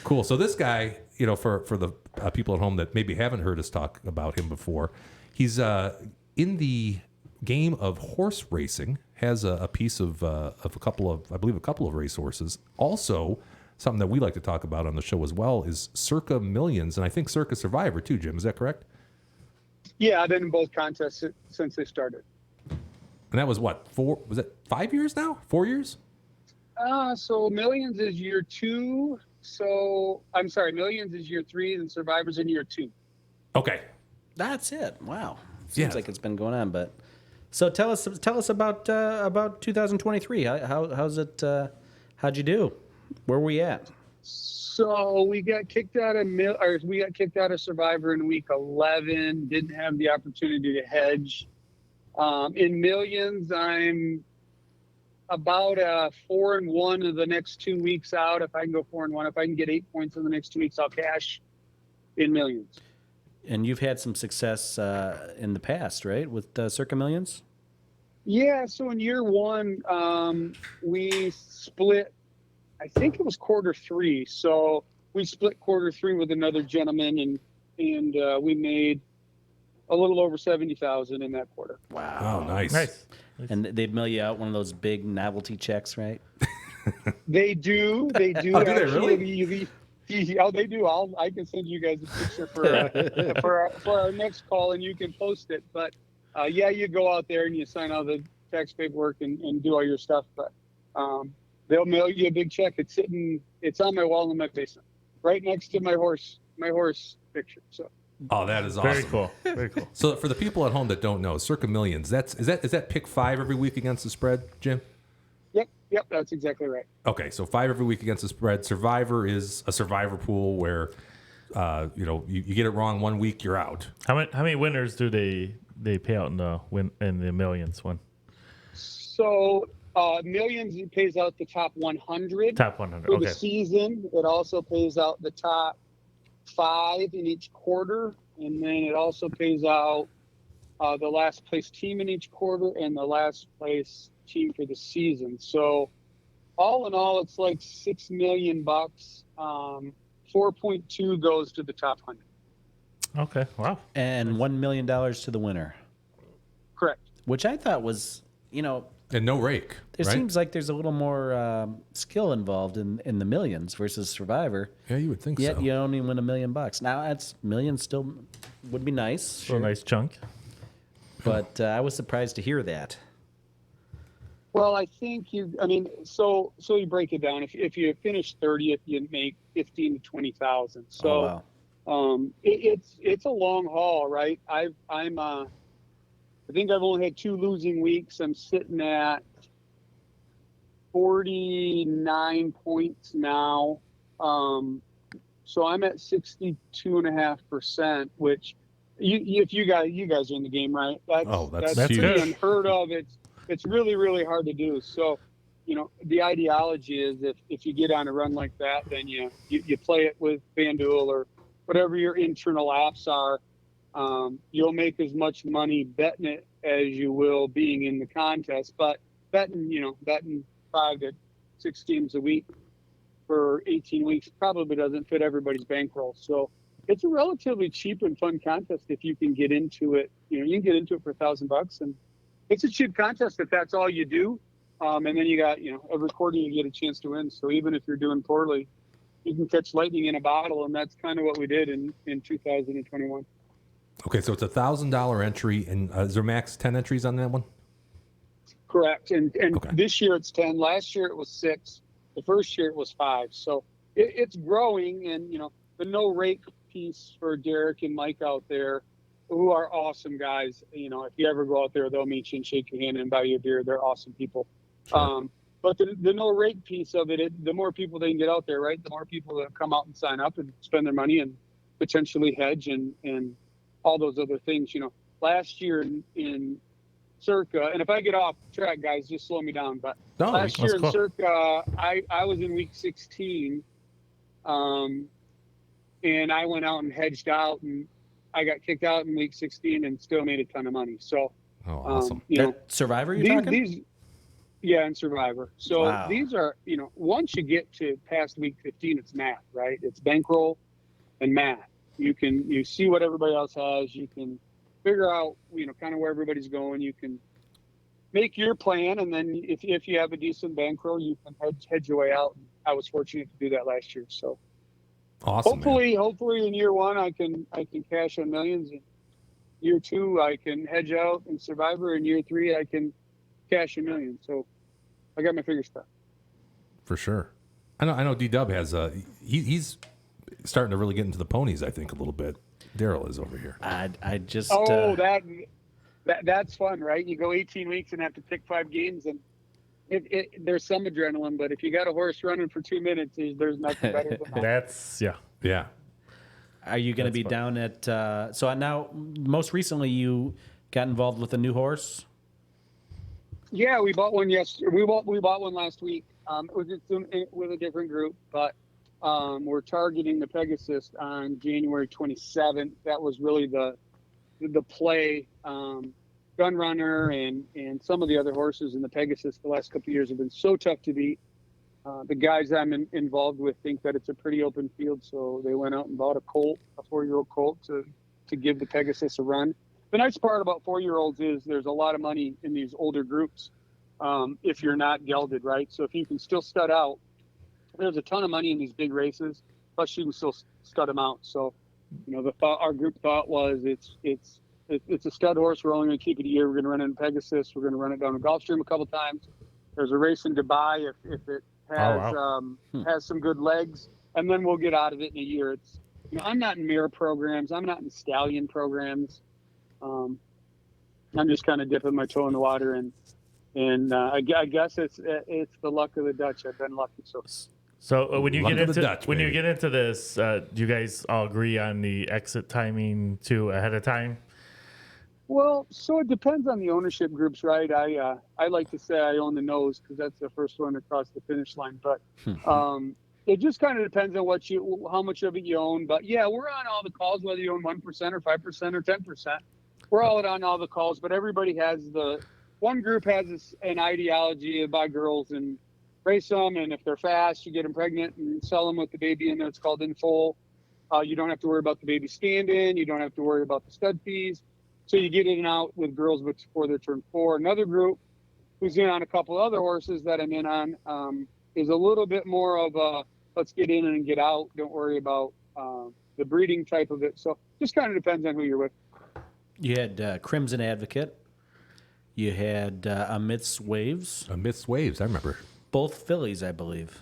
Cool. So this guy, you know, for the people at home that maybe haven't heard us talk about him before, he's in the game of horse racing, has a piece of a couple of racehorses. Also, something that we like to talk about on the show as well is Circa Millions, and I think Circa Survivor too, Jim. Is that correct? Yeah, I've been in both contests since they started. And that was what, 5 years now? 4 years? So Millions is year 2. So I'm sorry, Millions is year 3, and Survivor's in year 2. Okay. That's it. Wow. Seems Yeah. like it's been going on, but so tell us about 2023. How's it? How'd you do? Where were we at? So we got kicked out of Survivor in week 11. Didn't have the opportunity to hedge. In Millions, I'm about 4-1 of the next 2 weeks out. If I can go 4-1, if I can get 8 points in the next 2 weeks, I'll cash in Millions. And you've had some success in the past, right, with Circa Millions? Yeah. So in year 1, we split. I think it was quarter 3. So we split quarter 3 with another gentleman, and we made a little over 70,000 in that quarter. Wow. Oh, nice. Nice. And they'd mail you out one of those big novelty checks, right? They do. Oh, do they really? Oh, they do. I can send you guys a picture for our next call, and you can post it. But yeah, you go out there and you sign all the tax paperwork and do all your stuff. But they'll mail you a big check. It's on my wall in my basement, right next to my horse picture. So. Oh, that is awesome. Very cool. Very cool. So for the people at home that don't know, Circa Millions, is that pick 5 every week against the spread, Jim? Yep, that's exactly right. Okay, so 5 every week against the spread. Survivor is a survivor pool where you get it wrong 1 week, you're out. How many winners do they pay out in the Millions one? So Millions, it pays out the top 100. Top 100. For Okay. the season. It also pays out the top 5 in each quarter, and then it also pays out the last place team in each quarter, and the last place team for the season. So all in all, it's like $6 million. 4.2 goes to the top 100. Okay. Wow. And $1 million to the winner, Correct. which I thought was, you know, And no rake. there right? seems like there's a little more skill involved in the millions versus Survivor. Yeah, you would think Yet so. you only win $1 million. Now that's millions still would be nice, So a nice chunk. but I was surprised to hear that. Well, I think so you break it down. If you finish 30th, you make 15 to 20,000. So Oh, wow. it's a long haul, right? I think I've only had 2 losing weeks. I'm sitting at 49 points now. So I'm at 62.5%, which if you guys are in the game, right? That's pretty huge. unheard of. It's really, really hard to do. So, the ideology is if you get on a run like that, then you play it with FanDuel or whatever your internal apps are. You'll make as much money betting it as you will being in the contest. But betting 5 to 6 games a week for 18 weeks probably doesn't fit everybody's bankroll. So it's a relatively cheap and fun contest if you can get into it. You can get into it for $1,000, and it's a cheap contest if that's all you do. And then you got, every quarter you get a chance to win. So even if you're doing poorly, you can catch lightning in a bottle, and that's kind of what we did in 2021. Okay, so it's $1,000 entry, and is there max 10 entries on that one? Correct. And Okay. This year it's 10. Last year it was 6. The first year it was 5. So it's growing, and the no rake piece for Derek and Mike out there, who are awesome guys. If you ever go out there, they'll meet you and shake your hand and buy you a beer. They're awesome people. Sure. But the no rake piece of it, the more people they can get out there, right? The more people that come out and sign up and spend their money and potentially hedge and all those other things. Last year in Circa, and if I get off track, guys, just slow me down. But No, last year in cool. Circa, I was in week 16, and I went out and hedged out, and I got kicked out in week 16 and still made a ton of money. So, awesome. That Survivor you're talking? Yeah, in Survivor. So Wow. these are, once you get to past week 15, it's math, right? It's bankroll and math. You see what everybody else has. You can figure out, kind of where everybody's going. You can make your plan, and then if you have a decent bankroll, you can hedge your way out. I was fortunate to do that last year. So Awesome. hopefully in year 1 I can cash on millions. In year 2 I can hedge out in Survivor. In year 3 I can cash a million. So I got my fingers crossed. For sure. I know D-Dub has he's starting to really get into the ponies, I think, a little bit. Daryl is over here. I just that's fun, right? You go 18 weeks and have to pick 5 games, and there's some adrenaline, but if you got a horse running for 2 minutes, there's nothing better than that. That's Yeah. Are you going to be down at so now most recently you got involved with a new horse? Yeah, we bought one yesterday. We bought one last week. It was with a different group, but we're targeting the Pegasus on January 27th. That was really the play. Gun Runner and some of the other horses in the Pegasus the last couple of years have been so tough to beat. The guys I'm involved with think that it's a pretty open field, so they went out and bought a 4-year-old colt to give the Pegasus a run. The nice part about 4-year-olds is there's a lot of money in these older groups if you're not gelded, right? So if you can still stud out, there's a ton of money in these big races, plus you can still stud them out. So, our group thought was it's a stud horse. We're only going to keep it a year. We're going to run it in Pegasus. We're going to run it down the Gulfstream a couple times. There's a race in Dubai if it has has some good legs, and then we'll get out of it in a year. It's I'm not in mare programs. I'm not in stallion programs. I'm just kind of dipping my toe in the water, and I guess it's the luck of the Dutch. I've been lucky So when you Luck get of the into Dutch, you baby. get into this, do you guys all agree on the exit timing too ahead of time? Well, so it depends on the ownership groups, right? I like to say I own the nose because that's the first one across the finish line. But it just kind of depends on how much of it you own. But yeah, we're on all the calls, whether you own 1% or 5% or 10%. we're all on all the calls, but everybody has one group has an ideology about girls and race them, and if they're fast, you get them pregnant and sell them with the baby in there. It's called in full. You don't have to worry about the baby stand-in. You don't have to worry about the stud fees. So you get in and out with girls before they turn 4. Another group who's in on a couple other horses that I'm in on is a little bit more of a let's get in and get out. Don't worry about the breeding type of it. So just kind of depends on who you're with. You had Crimson Advocate. You had Amidst Waves. Amidst Waves, I remember. Both fillies, I believe.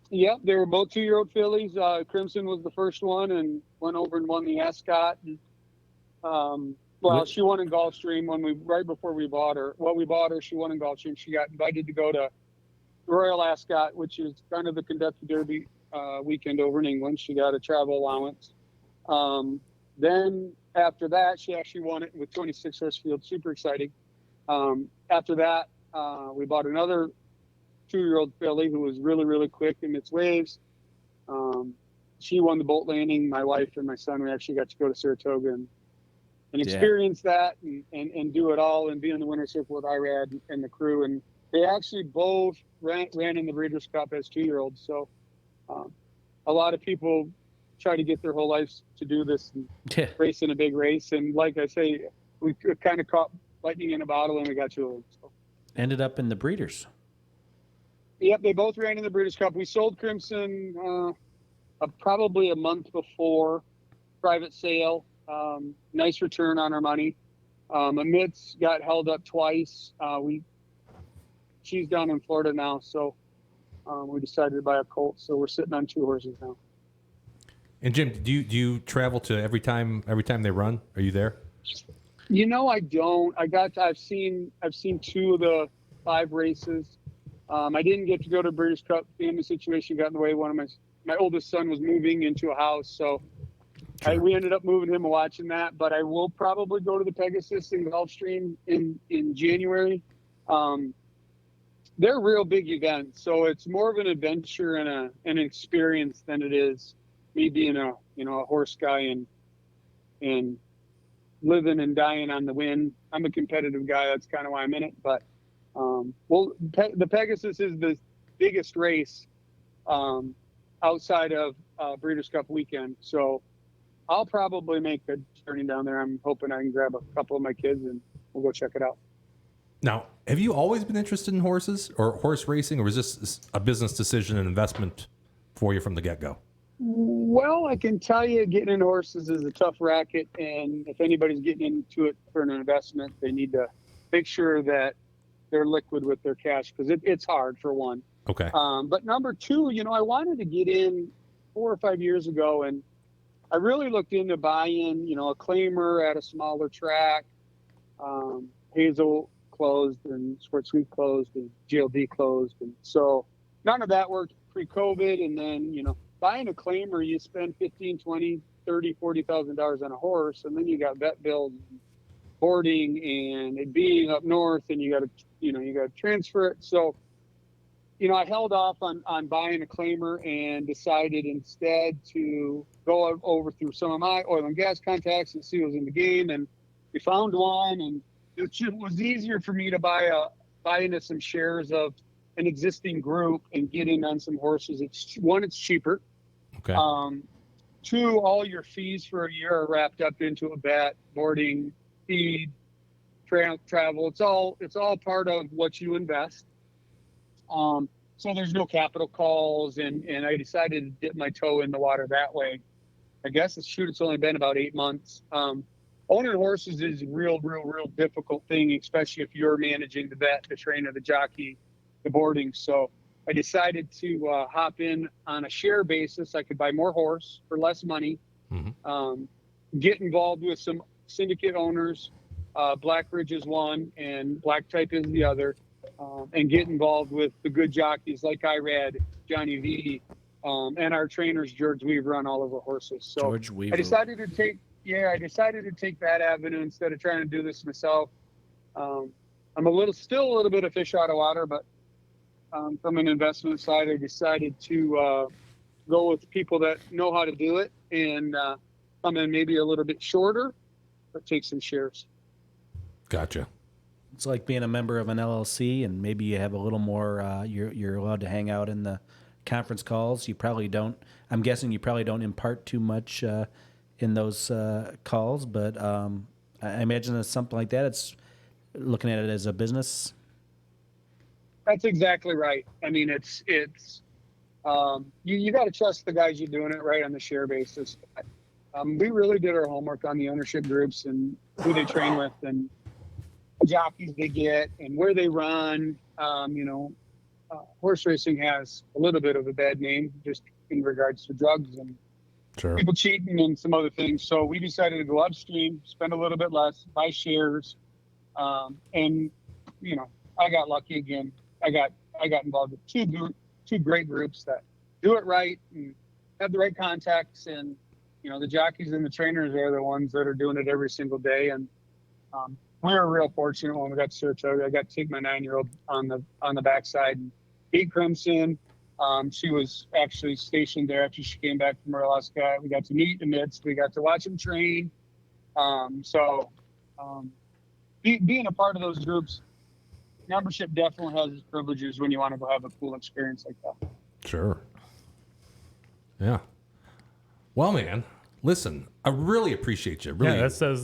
Yep, they were both 2-year-old fillies. Crimson was the first one and went over and won the Ascot. She won in Gulfstream right before we bought her. Well, we bought her. She won in Gulfstream. She got invited to go to Royal Ascot, which is kind of the Kentucky Derby weekend over in England. She got a travel allowance. Then after that, she actually won it with 26 horse field. Super exciting. After that, we bought another 2-year-old filly who was really, really quick in its waves. She won the boat landing. My wife and my son, we actually got to go to Saratoga and experience that and do it all and be in the winner's circle with Irad and the crew. And they actually both ran in the Breeders' Cup as 2-year-olds. So a lot of people try to get their whole lives to do this and race in a big race. And like I say, we kind of caught lightning in a bottle and we got 2 of them. So. Ended up in the Breeders'. Yep, they both ran in the Breeders' Cup. We sold Crimson probably a month before, private sale. Nice return on our money. Amidst got held up twice. She's down in Florida now, so we decided to buy a colt. So we're sitting on 2 horses now. And Jim, do you travel to every time they run? Are you there? You know, I don't. I've seen 2 of the 5 races. I didn't get to go to Breeders' Cup. Family situation got in the way. One of my oldest son was moving into a house, so we ended up moving him and watching that. But I will probably go to the Pegasus in Gulfstream in January. They're real big events, so it's more of an adventure and an experience than it is me being a horse guy and living and dying on the win. I'm a competitive guy. That's kind of why I'm in it. But the Pegasus is the biggest race outside of Breeders' Cup weekend. So I'll probably make a journey down there. I'm hoping I can grab a couple of my kids and we'll go check it out. Now, have you always been interested in horses or horse racing, or was this a business decision and investment for you from the get-go? Well, I can tell you getting into horses is a tough racket, and if anybody's getting into it for an investment, they need to make sure that they're liquid with their cash, because it's hard, for one. Okay. But number 2, I wanted to get in 4 or 5 years ago, and I really looked into buying, a claimer at a smaller track. Hazel closed and Sports Week closed and GLD closed. And so none of that worked pre-COVID. And then, buying a claimer, you spend $15,000, $20,000, $30,000, $40,000 on a horse. And then you got vet bills, boarding, and it being up north, and you got to transfer it. So, I held off on buying a claimer and decided instead to go over through some of my oil and gas contacts and see what was in the game. And we found one, and it was easier for me to buy into some shares of an existing group and get in on some horses. It's cheaper. Okay. 2, all your fees for a year are wrapped up into a bet, boarding, feed, travel. It's all part of what you invest. So there's no capital calls, and I decided to dip my toe in the water that way. I guess it's only been about 8 months. Owning horses is a real difficult thing, especially if you're managing the vet, the trainer, the jockey, the boarding. So I decided to hop in on a share basis. I could buy more horse for less money, get involved with some syndicate owners. Black Ridge is one, and Black Type is the other. And get involved with the good jockeys like Irad, Johnny V, and our trainers, George Weaver, on all of our horses. So George Weaver. I decided to take that avenue instead of trying to do this myself. I'm still a little bit of fish out of water, but from an investment side, I decided to go with people that know how to do it and come in maybe a little bit shorter take some shares. Gotcha. It's like being a member of an LLC, and maybe you have a little more. You're allowed to hang out in the conference calls. You probably don't. I'm guessing you probably don't impart too much in those calls, but I imagine it's something like that. It's looking at it as a business. That's exactly right. I mean, it's you got to trust the guys you're doing it right on the share basis. We really did our homework on the ownership groups and who they train with and jockeys they get and where they run. Horse racing has a little bit of a bad name just in regards to drugs and people cheating and some other things. So we decided to go upstream, spend a little bit less, buy shares, and I got lucky again. I got involved with two great groups that do it right and have the right contacts, and the jockeys and the trainers are the ones that are doing it every single day. And we were real fortunate when we got Circa. I got to take my 9-year-old on the backside and beat Crimson. She was actually stationed there after she came back from Alaska. We got to meet in the midst. We got to watch him train. Being a part of those groups, membership definitely has its privileges when you want to go have a cool experience like that. Sure. Yeah. Well, man, listen, I really appreciate you. Really, Yeah, that says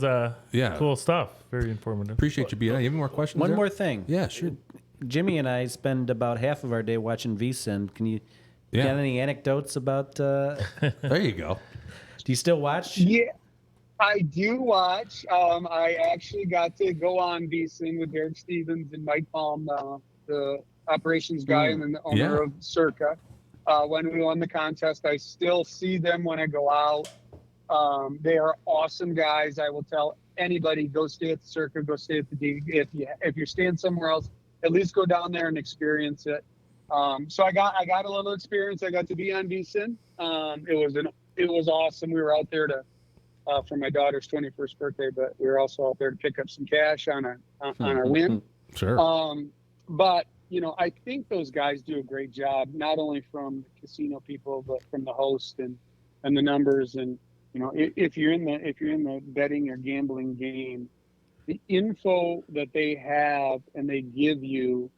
cool stuff. Very informative. appreciate you being on. You have any more questions? One there? more thing. Yeah, sure. Jimmy and I spend about half of our day watching VSiN. Can you got any anecdotes about? There you go. Do you still watch? Yeah, I do watch. I actually got to go on VSiN with Derek Stevens and Mike Palm, the operations guy and then the owner of Circa. When we won the contest, I still see them when I go out. They are awesome guys. I will tell anybody, go stay at the Circa, go stay at the D. If you're staying somewhere else, at least go down there and experience it. So I got a little experience. I got to be on VSiN. It was awesome. We were out there for my daughter's 21st birthday, but we were also out there to pick up some cash on our win. Sure. But I think those guys do a great job, not only from the casino people, but from the host and the numbers. And if you're in the betting or gambling game, the info that they have and they give you,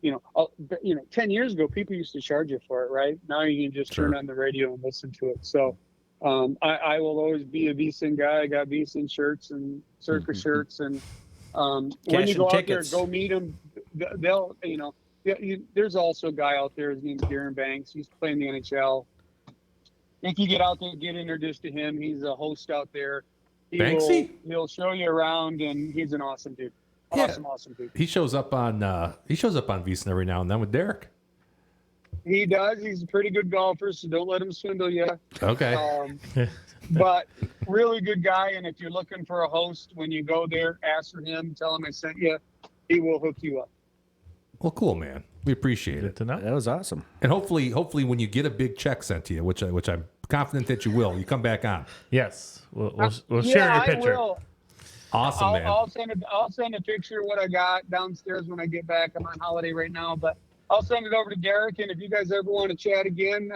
10 years ago, people used to charge you for it, right? Now you can just turn on the radio and listen to it. So I will always be a VSiN guy. I got VSiN shirts and Circa shirts, and when you go out there, go meet them. They'll, there's also a guy out there. His name's Darren Banks. He's playing the NHL. If you get out there, get introduced to him. He's a host out there. He'll show you around, and he's an awesome dude. Awesome dude. He shows up on VSiN every now and then with Derek. He does. He's a pretty good golfer, so don't let him swindle you. Okay. But really good guy, and if you're looking for a host, when you go there, ask for him, tell him I sent you. He will hook you up. Well, cool, man. We appreciate it. To know. That was awesome. And hopefully, when you get a big check sent to you, which I'm confident that you will, you come back on. Yes, we'll share your picture. I will. Awesome, man. I'll send a picture of what I got downstairs when I get back. I'm on holiday right now, but I'll send it over to Derek. And if you guys ever want to chat again,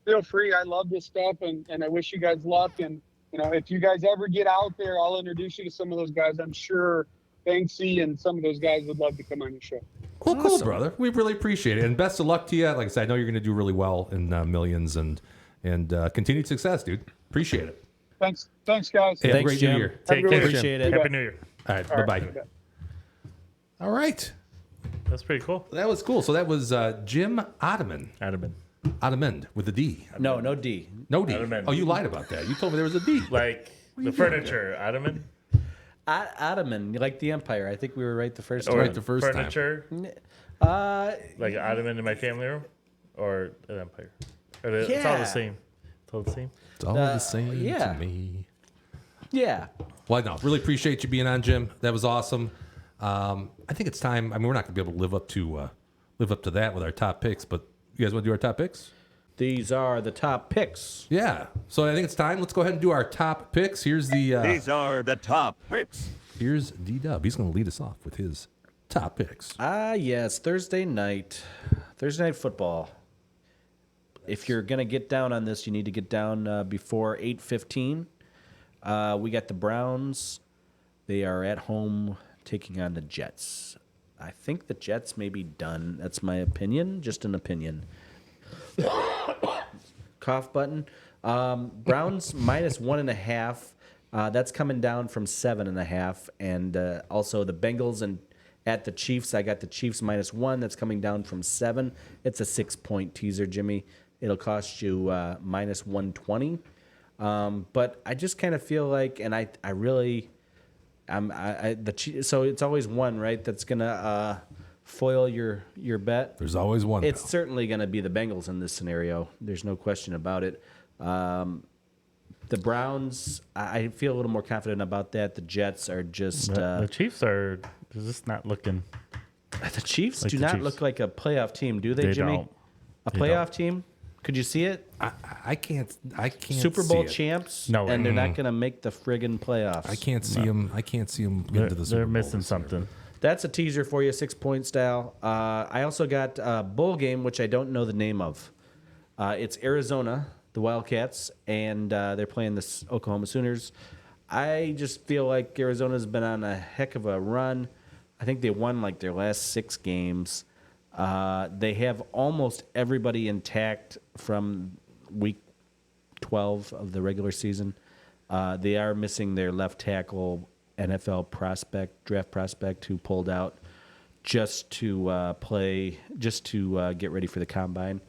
feel free. I love this stuff, and I wish you guys luck. And if you guys ever get out there, I'll introduce you to some of those guys. I'm sure Banksy and some of those guys would love to come on your show. Well, cool, brother. We really appreciate it, and best of luck to you. Like I said, I know you're going to do really well in Millions, and continued success, dude. Appreciate it. Thanks, guys. Hey, Thanks, great Jim. New Year. Take care. Appreciate it. Happy New Year. All right, bye-bye. All right. That's pretty cool. That was cool. So that was Jim Ottoman. Ottoman with a D. No D. No D. Ottoman. Oh, you lied about that. You told me there was a D. Like the furniture, Ottoman. Ottoman, like the Empire. I think we were right the first Right time. the first time. Furniture, like an Ottoman in my family room, or an Empire. It's all the same. It's all the same. It's all the same yeah. to me. Yeah. Well, no, really appreciate you being on, Jim. That was awesome. I think it's time. I mean, we're not going to be able to live up to that with our top picks, but you guys want to do our top picks? These are the top picks. Yeah. So I think it's time. Let's go ahead and do our top picks. Here's the. These are the top picks. Here's D-Dub. He's going to lead us off with his top picks. Yes, Thursday night football. If you're going to get down on this, you need to get down before 8:15. We got the Browns. They are at home taking on the Jets. I think the Jets may be done. That's my opinion, just an opinion. Cough button. Browns minus 1.5. That's coming down from 7.5. And also the Bengals and at the Chiefs. I got the Chiefs minus 1. That's coming down from 7. It's a 6-point teaser, Jimmy. It'll cost you minus 120. But I just kind of feel like, and I really, so it's always one, right? That's gonna foil your bet. There's always one. It's certainly going to be the Bengals in this scenario. There's no question about it. The Browns, I feel a little more confident about that. The Jets are just... the Chiefs are just not looking... The Chiefs like do the not Chiefs. look like a playoff team, do they, Jimmy? Don't. A They playoff don't. team? Could you see it? I can't Super see Bowl it. champs? No, and they're not going to make the friggin' playoffs. I can't see them. I can't see them They're, into the Super they're Bowl missing this year. something. That's a teaser for you, 6-point style. I also got a bowl game, which I don't know the name of. It's Arizona, the Wildcats, and they're playing the Oklahoma Sooners. I just feel like Arizona's been on a heck of a run. I think they won like their last 6 games. They have almost everybody intact from week 12 of the regular season. They are missing their left tackle NFL draft prospect who pulled out just to get ready for the combine.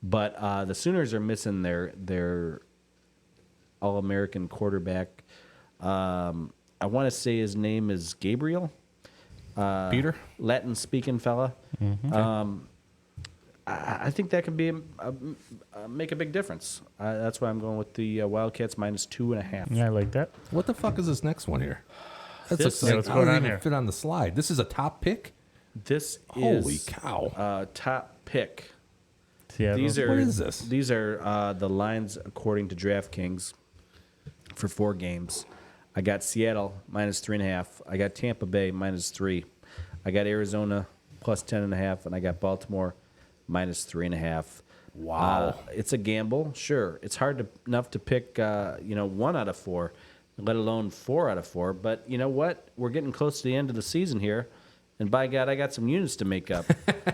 But the Sooners are missing their All-American quarterback. I want to say his name is Gabriel. Peter? Latin-speaking fella. I think that could be make a big difference. That's why I'm going with the Wildcats minus 2.5. Yeah, I like that. What the fuck is this next one here? That's This- like, Yeah, what's I going don't on even here? fit on the slide. This is a top pick? This Holy is cow. top pick. Seattle. These are What is this? These are the lines according to DraftKings for 4 games. I got Seattle minus 3.5. I got Tampa Bay minus 3. I got Arizona plus 10.5, and I got Baltimore minus 3.5. Wow. It's a gamble, sure. It's hard enough to pick 1 out of 4, let alone 4 out of 4. But you know what? We're getting close to the end of the season here. And by God, I got some units to make up.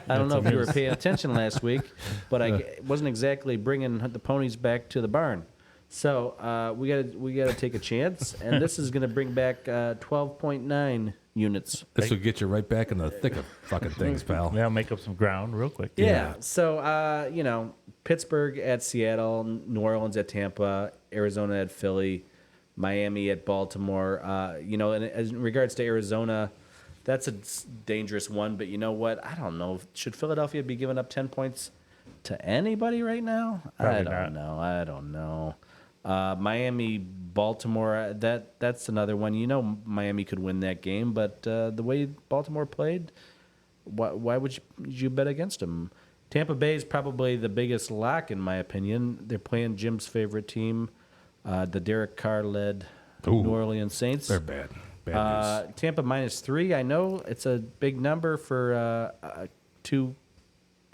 I don't know if you were paying attention last week, but I wasn't exactly bringing the ponies back to the barn. So we gotta take a chance, and this is gonna bring back 12.9 units. This will get you right back in the thick of fucking things, pal. Yeah, make up some ground real quick. Yeah. So Pittsburgh at Seattle, New Orleans at Tampa, Arizona at Philly, Miami at Baltimore. And as in regards to Arizona, that's a dangerous one. But you know what? I don't know. Should Philadelphia be giving up 10 points to anybody right now? Probably I not. don't know. Miami, Baltimore. That's another one. Miami could win that game, but the way Baltimore played, why would you bet against them? Tampa Bay is probably the biggest lock in my opinion. They're playing Jim's favorite team, the Derek Carr-led Ooh. New Orleans Saints. They're bad. Bad news. Tampa minus 3. I know it's a big number for 2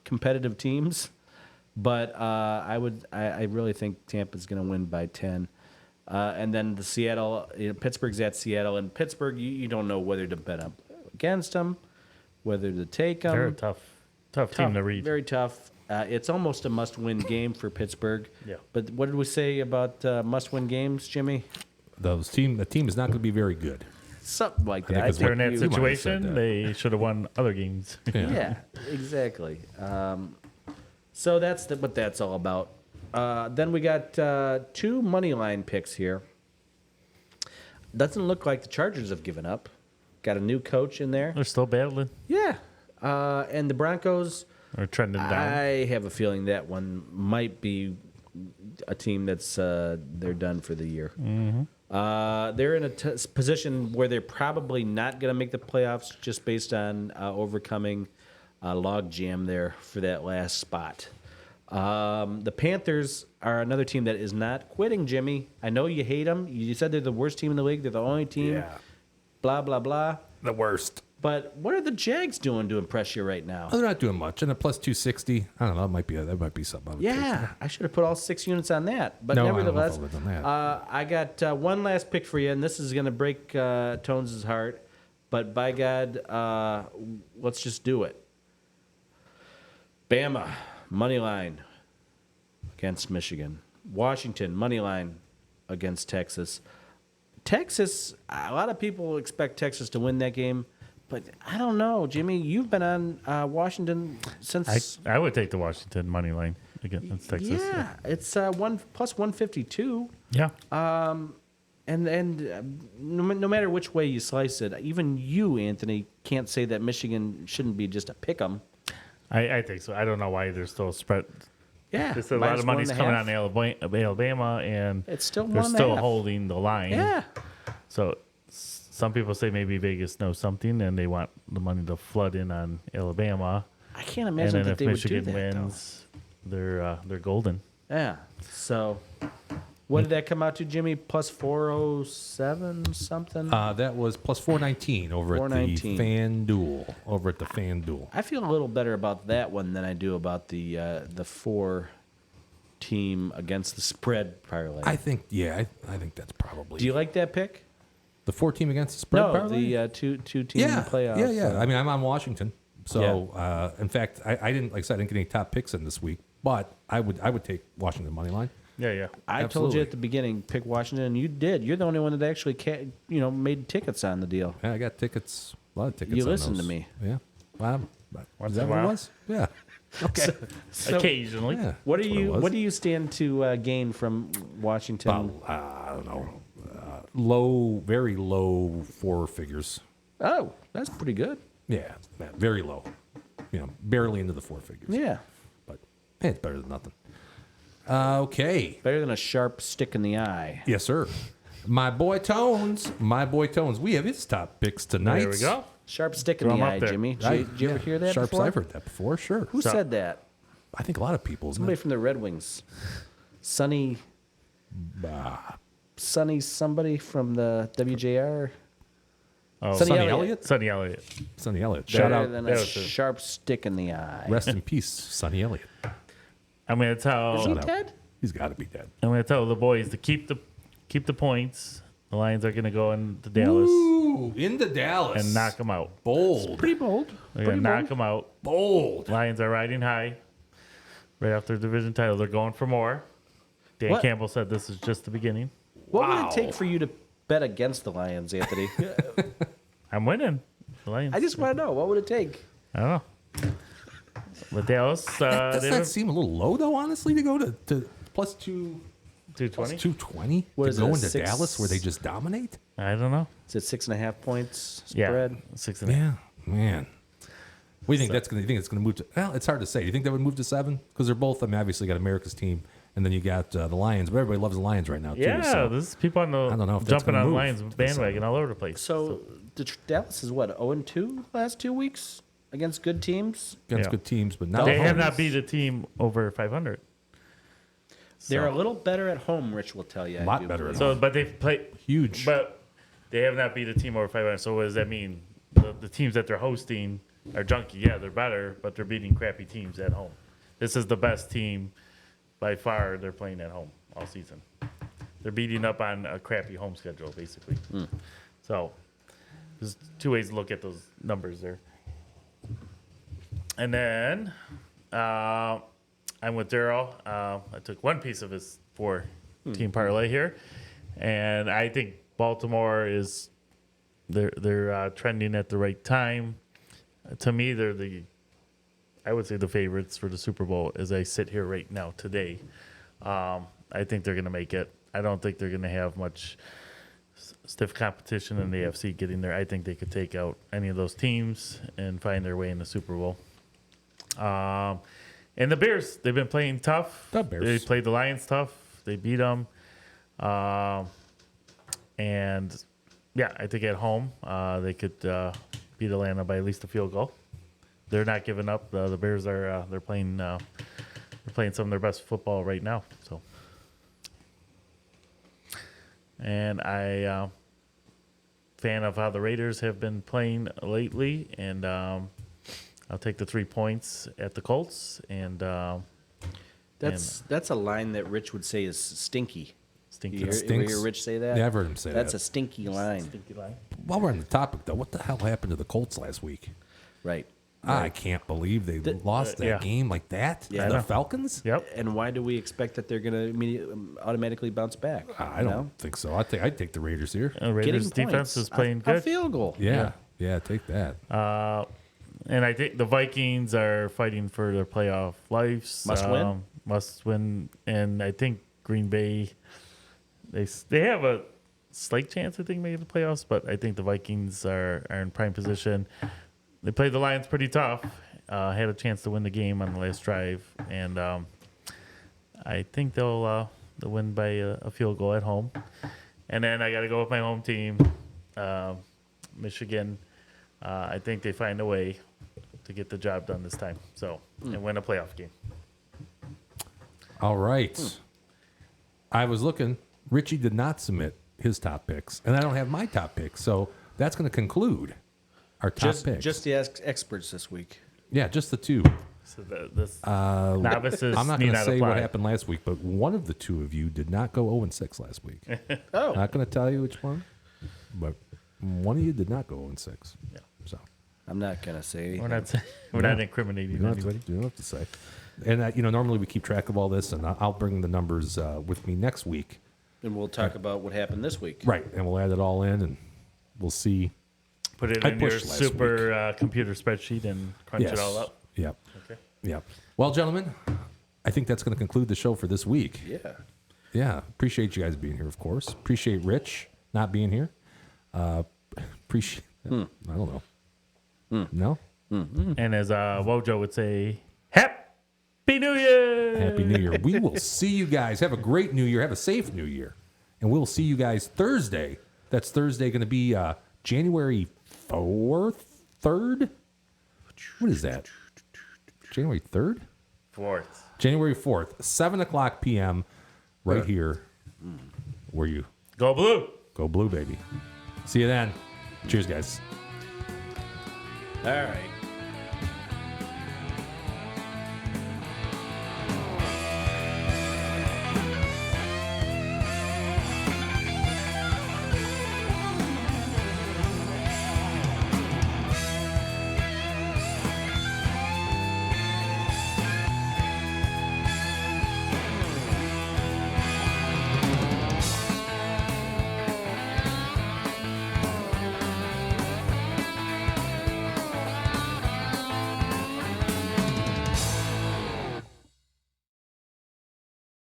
competitive teams, but I really think Tampa's going to win by 10. And then the Seattle, Pittsburgh's at Seattle, and Pittsburgh, you don't know whether to bet up against them, whether to take them. They're a tough team to read. Very tough. It's almost a must-win game for Pittsburgh. Yeah. But what did we say about must-win games, Jimmy? The team is not going to be very good. Something like that. think it's They're in that You might have said situation. that. They should have won other games. Yeah, exactly. So that's what that's all about. Then we got 2 money line picks here. Doesn't look like the Chargers have given up. Got a new coach in there. They're still battling. Yeah. And the Broncos, Or trending down. I have a feeling that one might be a team that's they're done for the year. Mm-hmm. They're in a position where they're probably not going to make the playoffs just based on overcoming a log jam there for that last spot. The Panthers are another team that is not quitting, Jimmy. I know you hate them. You said they're the worst team in the league. They're the only team. Yeah. Blah, blah, blah. The worst. But what are the Jags doing to impress you right now? Oh, they're not doing much. And a plus 260, I don't know. That might be something. I would take. Yeah, I should have put all 6 units on that. But No, I don't know if nevertheless, I would've done that. I got one last pick for you, and this is going to break Tones' heart. But by God, let's just do it. Bama, money line against Michigan. Washington, money line against Texas. Texas, a lot of people expect Texas to win that game. But I don't know, Jimmy. You've been on Washington since. I would take the Washington money line against Texas. Yeah, it's one plus 152. Yeah. And no matter which way you slice it, even you, Anthony, can't say that Michigan shouldn't be just a pick 'em. I think so. I don't know why there's still a spread. Yeah, There's a lot of money's coming on Alabama, and It's still they're 1.5. still holding the line. Yeah, So some people say maybe Vegas knows something, and they want the money to flood in on Alabama. I can't And imagine then that if they Michigan would do that. wins, they're golden. Though. Yeah. So, what did that come out to, Jimmy? Plus 407 something. That was plus 419 over at the 419. FanDuel. Over at the FanDuel. I feel a little better about that one than I do about the 4-team against the spread parlay. I think that's probably. Do you like that pick? the 4-team against the spread? No, parlay? the two-team in the playoffs. Yeah. I mean, I'm on Washington, so in fact, I didn't like I said I didn't get any top picks in this week, but I would take Washington money line. Yeah. I told Absolutely. you at the beginning, pick Washington, and you did. You're the only one that actually made tickets on the deal. Yeah, I got tickets. A lot of tickets. You on listened to those. me. Yeah. Well, Once is that in a what it while. was? Yeah. Okay. So, Occasionally. yeah. what do that's it you was. what do you stand to gain from Washington? About, I don't know. Very low 4 figures. Oh, that's pretty good. Yeah, very low. Barely into the 4 figures. Yeah, But hey, it's better than nothing. Okay. better than a sharp stick in the eye. Yes, sir. My boy Tones. We have his top picks tonight. There we go. Sharp stick in Throw the 'em up eye, there. Jimmy. Right. Did you ever hear that Sharps, before? I've heard that before, sure. Who said that? I think a lot of people. Isn't Somebody it? from the Red Wings. Sonny somebody from the WJR. Oh, Sonny Sonny Elliott. Elliott? Sonny Elliott. Sonny Elliott. Better Shout out. than that a was it. sharp stick in the eye. Rest in peace, Sonny Elliott. I'm gonna tell. Is he Shout out. dead? He's got to be dead. I'm gonna tell the boys to keep the points. The Lions are gonna go into Dallas Ooh, into Dallas. and knock them out. Bold. Pretty bold. They're gonna knock them out. Bold. Lions are riding high. Right after the division title, they're going for more. Dan What? Campbell said this is just the beginning. What would Wow. it take for you to bet against the Lions, Anthony? I'm winning. The Lions. I just want to know, what would it take? I don't know. But Dallas, Doesn't they that have seem a little low, though, honestly, to go to plus 220. 220 What to is go it, into 6? Dallas where they just dominate? I don't know. Is it 6.5 points Yeah, spread? 6.5. Yeah, man. What do you think that's going to? You think it's going to move to? Well, it's hard to say. Do you think that would move to 7? Because they're both. I mean, obviously, you got America's team, and then you got the Lions. But everybody loves the Lions right now too. Yeah, so. this is people on the I don't know if that's jumping gonna on move Lions to the bandwagon all over the place. So Dallas is what, 0-2 last 2 weeks against good teams? against Yeah. good teams, but not. they have home. not beat a team over 500. They're So- a little better at home, Rich will tell you. A lot better at So, but they've played Huge. But they have not beat a team over 500. So what does that mean? The teams that they're hosting are junky. Yeah, they're better, but they're beating crappy teams at home. This is the best team by far. They're playing at home all season. They're beating up on a crappy home schedule, basically. So there's 2 ways to look at those numbers there. And then I'm with Daryl. I took one piece of his 4-team parlay here, and I think Baltimore is they're trending at the right time. To me, they're I would say the favorites for the Super Bowl as I sit here right now today. I think they're going to make it. I don't think they're going to have much stiff competition in the AFC getting there. I think they could take out any of those teams and find their way in the Super Bowl. And the Bears, they've been playing tough. The Bears. They played the Lions tough. They beat them. And yeah, I think at home they could beat Atlanta by at least a field goal. They're not giving up. The Bears are they're playing some of their best football right now. So, and I fan of how the Raiders have been playing lately, and I'll take the 3 points at the Colts. And That's a line that Rich would say is stinky. Stinky. You It hear stinks. Rich say that? Yeah, I've heard him say That's that. a stinky line. Stinky line. While we're on the topic, though, what the hell happened to the Colts last week? Right. I can't believe they lost that yeah. game like that Yeah. to I the know. Falcons. Yep. And why do we expect that they're going to automatically bounce back? I don't think so. I'd take the Raiders here. Raiders defense points. is playing A good. field goal. Yeah, take that. And I think the Vikings are fighting for their playoff lives. Must win. And I think Green Bay, they have a slight chance, I think, making the playoffs, but I think the Vikings are in prime position. They played the Lions pretty tough. Had a chance to win the game on the last drive, and I think they'll win by a field goal at home. And then I got to go with my home team, Michigan. I think they find a way to get the job done this time, and win a playoff game. All right. I was looking. Richie did not submit his top picks, and I don't have my top picks, so that's going to conclude our top picks. Just the experts this week. Yeah, just the two. So this novices I'm not need going to not say apply. what happened last week, but one of the two of you did not go 0-6 last week. Oh. Not going to tell you which one, but one of you did not go 0-6. Yeah. So I'm not going to say anything. We're not incriminating you don't, anybody. you don't have to say. And normally we keep track of all this, and I'll bring the numbers with me next week. And we'll talk about what happened this week. Right, and we'll add it all in, and we'll see. Put it I in your pushed last super computer spreadsheet and crunch Yes. it all up. Yep. Okay. Yep. Well, gentlemen, I think that's going to conclude the show for this week. Yeah. Yeah. Appreciate you guys being here, of course. Appreciate Rich not being here. Appreciate. I don't know. No. And as Wojo would say, Happy New Year! Happy New Year. We will see you guys. Have a great New Year. Have a safe New Year. And we'll see you guys Thursday. That's Thursday going to be January 4th, 3rd? What is that? January 3rd? 4th. January 4th, 7 o'clock p.m. right here where you Go Blue! go blue, baby. See you then. Cheers, guys. All right.